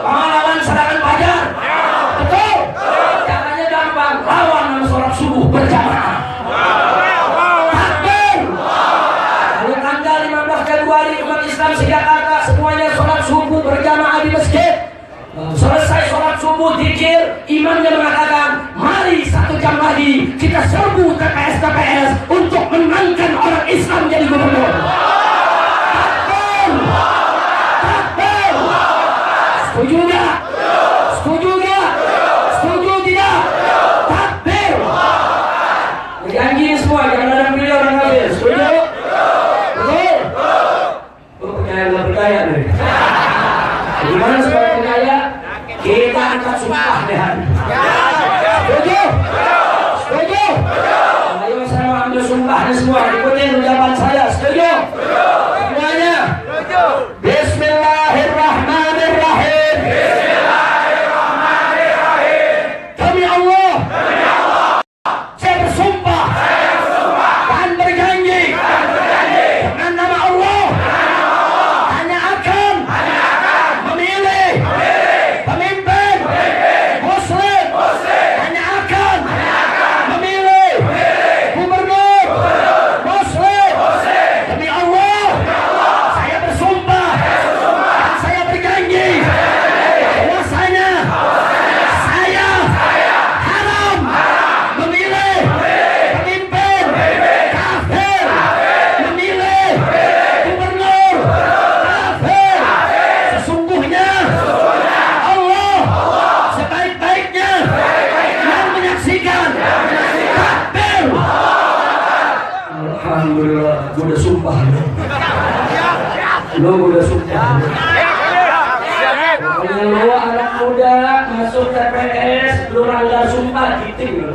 Pahlawan serangan fajar? Betul? Caranya gampang, lawan sama sholat subuh berjamaah. Takbir! Lalu tanggal imamnya mengatakan, mari 1 jam lagi kita serbu TPS-TPS untuk menangkan orang Islam jadi gubernur. Takbir! Takbir! Setuju nggak? Setuju nggak? Setuju tidak? Takbir! Janji semua, jangan ada pilih orang kafir. Setuju? Betul? Percaya nggak percaya nih? Gimana supaya percaya? Kita angkat sumpah deh. Setuju? Setuju? Ayo saya ambil sumpahnya semua. Ikutin ucapan saya. Setuju? Semuanya? Bismillahirrahmanirrahim. Demi Allah. Saya bersumpah. Dan berjanji. Dengan nama Allah. Hanya akan memilih pemimpin Muslim. Hanya akan memilih gubernur Muslim. Demi Allah. Saya bersumpah. Dan saya berjanji. Bahwasanya saya haram memilih pemimpin kafir, memilih gubernur kafir. Sesungguhnya Allah sebaik-baiknya yang menyaksikan. Takbir! Alhamdulillah, gue udah sumpah. Lo udah sumpah. Pokoknya lo anak muda masuk TPS, lo langgar sumpah gitu.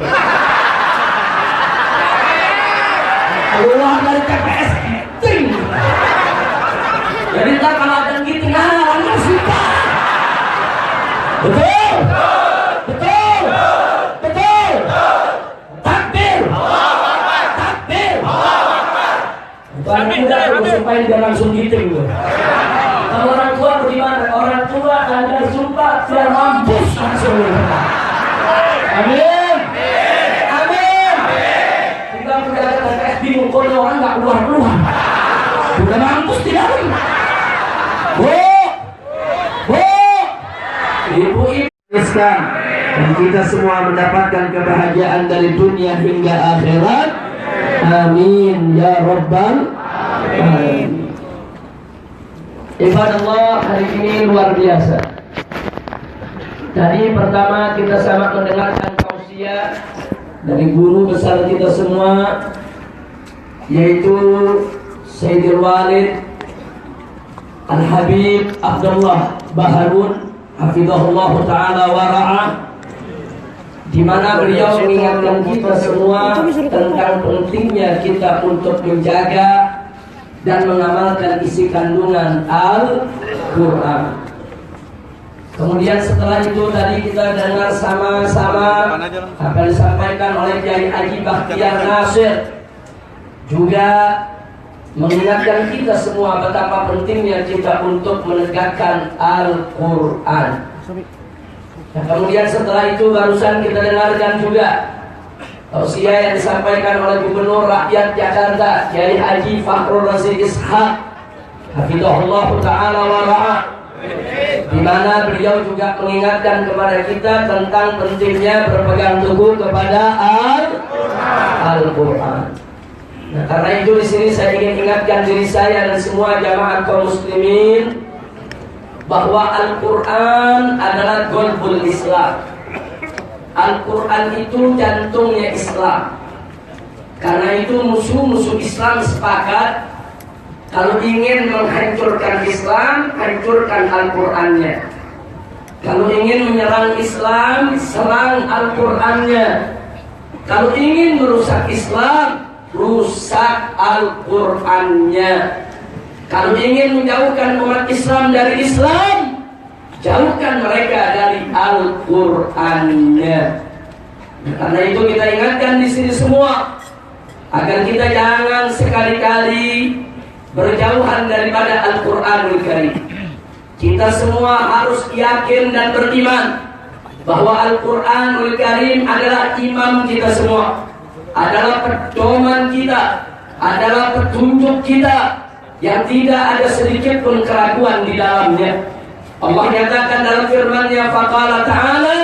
Keluar dari TPS ting. Jadi ntar kalau ada gitu, nah langgar sumpah. Betul? Betul? Betul? Takbir! Takbir! Bukan muda lo sumpahin dia langsung gitu. Kalau orang tua bagaimana? Orang tua langgar sumpah biar mampus langsung. Amin. Amin. Tinggal penjaga TPS bingung kok ini orang nggak keluar. Udah mampus tidak? Bu, ibu-ibu dan kita semua mendapatkan kebahagiaan dari dunia hingga akhirat. Amin ya rabbal alamin. Ibadallah, hari ini luar biasa. Tadi pertama kita sama mendengarkan tausiah dari guru besar kita semua, yaitu Sayyidil Walid Al-Habib Abdullah Baharun hafizahullah ta'ala wa ra'ah, di mana beliau mengingatkan kita semua tentang pentingnya kita untuk menjaga dan mengamalkan isi kandungan Al-Quran. Kemudian setelah itu tadi kita dengar sama-sama apa yang disampaikan oleh Kiai Haji Bakhtiar Nasir, juga mengingatkan kita semua betapa pentingnya kita untuk menegakkan Al-Quran. Nah, kemudian setelah itu barusan kita dengarkan juga tausiah yang disampaikan oleh Gubernur Rakyat Jakarta Kiai Haji Fakhrul Razi Ishaq hafizahullah ta'ala wa ra'ah, di mana beliau juga mengingatkan kepada kita tentang pentingnya berpegang teguh kepada Al-Quran. Nah, karena itu di sini saya ingin ingatkan diri saya dan semua jamaah kaum muslimin bahwa Al-Quran adalah golbul Islam. Al-Quran itu jantungnya Islam. Karena itu musuh-musuh Islam sepakat kalau ingin menghancurkan Islam, hancurkan Al-Qurannya. Kalau ingin menyerang Islam, serang Al-Qurannya. Kalau ingin merusak Islam, rusak Al-Qurannya. Kalau ingin menjauhkan umat Islam dari Islam, jauhkan mereka dari Al-Qurannya. Karena itu kita ingatkan di sini semua agar kita jangan sekali-kali berjauhan daripada Al-Quranul Karim. Kita semua harus yakin dan beriman bahwa Al-Quranul Karim adalah imam kita semua, adalah pedoman kita, adalah petunjuk kita yang tidak ada sedikit pun keraguan di dalamnya. Allah nyatakan dalam firman-Nya, faqala ta'ala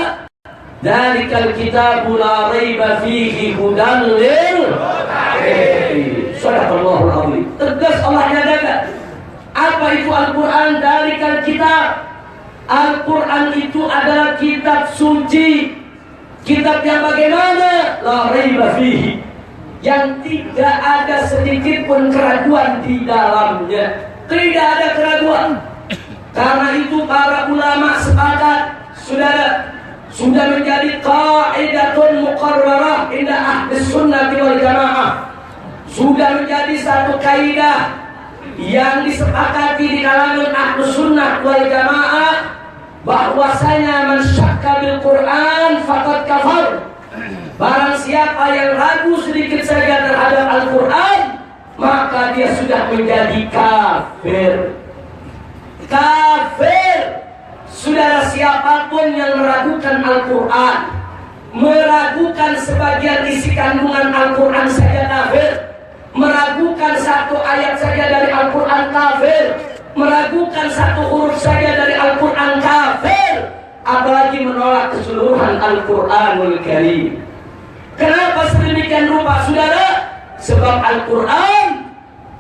Dzalikal kitabu la raiba fihi hudan lil muttaqin. Shadaqallahul azim. Tegas Allah nyatakan. Apa itu Al-Qur'an? Dzalikal kitab. Al-Quran itu adalah kitab suci. Kitab yang bagaimana? La raiba fihi, yang tidak ada sedikit pun keraguan di dalamnya. Tidak ada keraguan. Karena itu para ulama sepakat, sudah menjadi qaidatun muqarrarah inda ahli sunnah wal jamaah. Sudah menjadi satu kaidah yang disepakati di kalangan ahli sunnah wal jamaah, bahwasanya man syakka bil Quran faqad kafar. Barang siapa yang ragu sedikit saja terhadap Al-Quran, maka dia sudah menjadi kafir. Kafir. Saudara, siapapun yang meragukan Al-Quran, meragukan sebagian isi kandungan Al-Quran saja kafir. Meragukan satu ayat saja dari Al-Quran kafir. Meragukan satu huruf saja dari Al-Quran kafir, apalagi menolak keseluruhan Al-Quranul Karim. Kenapa sedemikian rupa, saudara? Sebab Al-Quran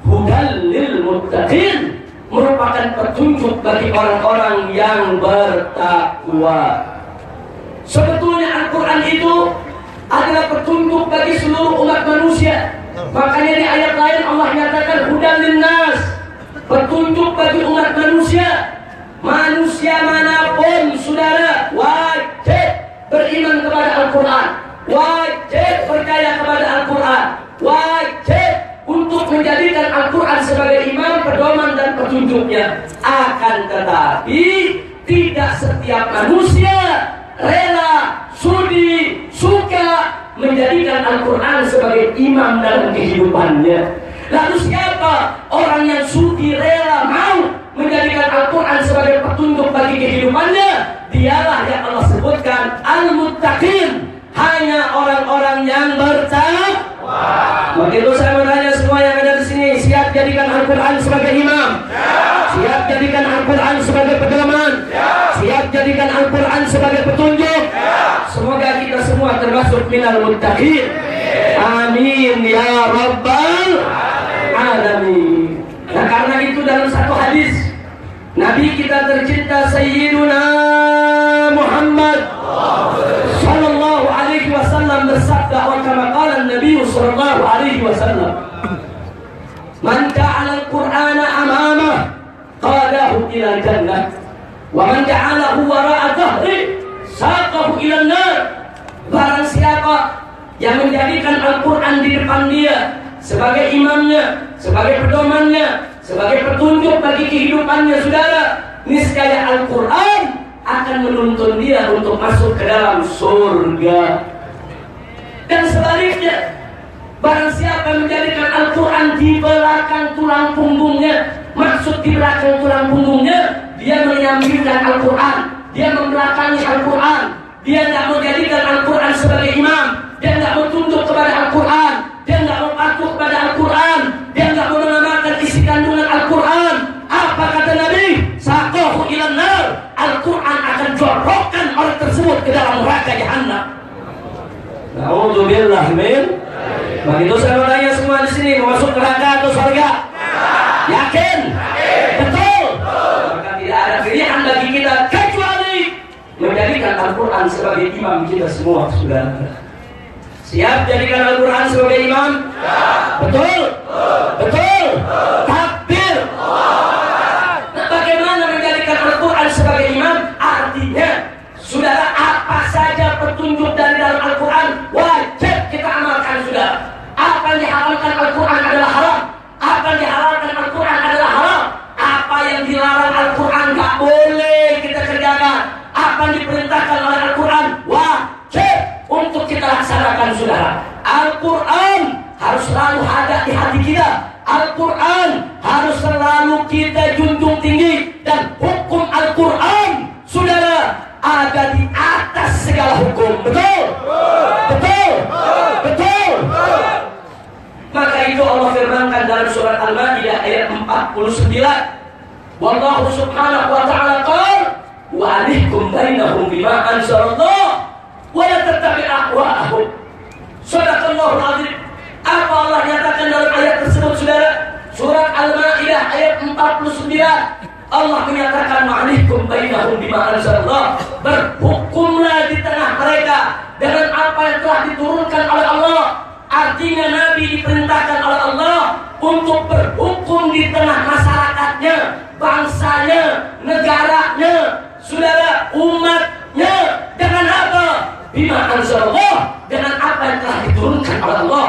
hudan lil muttaqin, merupakan petunjuk bagi orang-orang yang bertakwa. Sebetulnya Al-Quran itu adalah petunjuk bagi seluruh umat manusia. Makanya di ayat lain Allah nyatakan hudan linnas, petunjuk bagi umat manusia. Manusia manapun, saudara, wajib beriman kepada Al-Quran, wajib percaya kepada Al-Quran, wajib untuk menjadikan Al-Quran sebagai imam, pedoman dan petunjuknya. Akan tetapi tidak setiap manusia rela, sudi, suka menjadikan Al-Quran sebagai imam dalam kehidupannya. Lalu siapa orang yang sudi, rela, mau menjadikan Al-Quran sebagai petunjuk bagi kehidupannya? Dialah yang Allah sebutkan Al-Muttaqin, hanya orang-orang yang bertakwa. Maka itu saya bertanya semua yang ada di sini, siap jadikan Al-Quran sebagai imam? Siap jadikan Al-Quran sebagai pedoman? Siap jadikan Al-Quran sebagai petunjuk? Semoga kita semua termasuk minal muttaqin. Amin ya rabbal alamin. Nah, karena itu dalam satu hadis Nabi kita tercinta Sayyiduna Muhammad sallallahu alaihi wasallam bersabda, wa kama qala Nabi sallallahu alaihi wasallam, man ja'ala al-Qur'ana amamah qadahu ila jannah, wa man ja'alahu wara'a dhahri saqahu ila nar. Barang siapa yang menjadikan Al-Quran di depan dia sebagai imamnya, sebagai pedomannya, sebagai petunjuk bagi kehidupannya, saudara, niscaya Al-Quran akan menuntun dia untuk masuk ke dalam surga. Dan sebaliknya, barang siapa menjadikan Al-Quran di belakang tulang punggungnya, maksud di belakang tulang punggungnya, dia menyampingkan Al-Quran, dia membelakangi Al-Quran, dia tidak menjadikan Al-Quran sebagai imam, dia tidak mau tunduk kepada Al-Quran, dia tidak mau patuh kepada Al-Quran, dia tidak mau mengamalkan isi kandungan Al-Quran. Apa kata Nabi? Saqahu ilan nar. Al-Quran akan jorokkan orang tersebut ke dalam neraka jahanam. Na'udzubillah min. Begitu saya bertanya semua di sini, mau masuk neraka atau surga? Yakin? Betul. Maka tidak ada pilihan bagi kita kecuali menjadikan Al-Quran sebagai imam kita semua, saudara. Siap jadikan Al-Quran sebagai imam? Betul? Betul? Takbir? Nah, bagaimana menjadikan Al-Quran sebagai imam? Artinya, saudara, apa saja petunjuk dari dalam Al-Quran wajib kita amalkan, saudara. Apa yang diharamkan Al-Quran adalah haram. Apa yang dihalalkan Al-Quran adalah halal. Apa yang dilarang Al-Quran gak boleh kita kerjakan. Apa yang diperintahkan oleh Al-Quran wajib untuk kita laksanakan, saudara. Al-Quran harus selalu ada di hati kita. Al-Quran harus selalu kita junjung tinggi. Dan hukum Al-Quran, saudara, ada di atas segala hukum. Betul? Betul? Betul? Maka itu Allah firmankan dalam surat Al-Maidah ayat 49. Wallahu subhanahu wa ta'ala qala wa alaikum bainahum bima anzalallah. wa la tattabi' ahwa'ahum. Shadaqallahul azim. Apa Allah nyatakan dalam ayat tersebut, saudara? Surat Al-Maidah ayat 49. Allah menyatakan ma'alikum bainahum bima anzalallah. Berhukumlah di tengah mereka dengan apa yang telah diturunkan oleh Allah. Artinya Nabi diperintahkan oleh Allah untuk berhukum di tengah masyarakatnya, bangsanya, negaranya, saudara, umatnya. Dengan apa? Bima anzalallah, dengan apa yang telah diturunkan oleh Allah.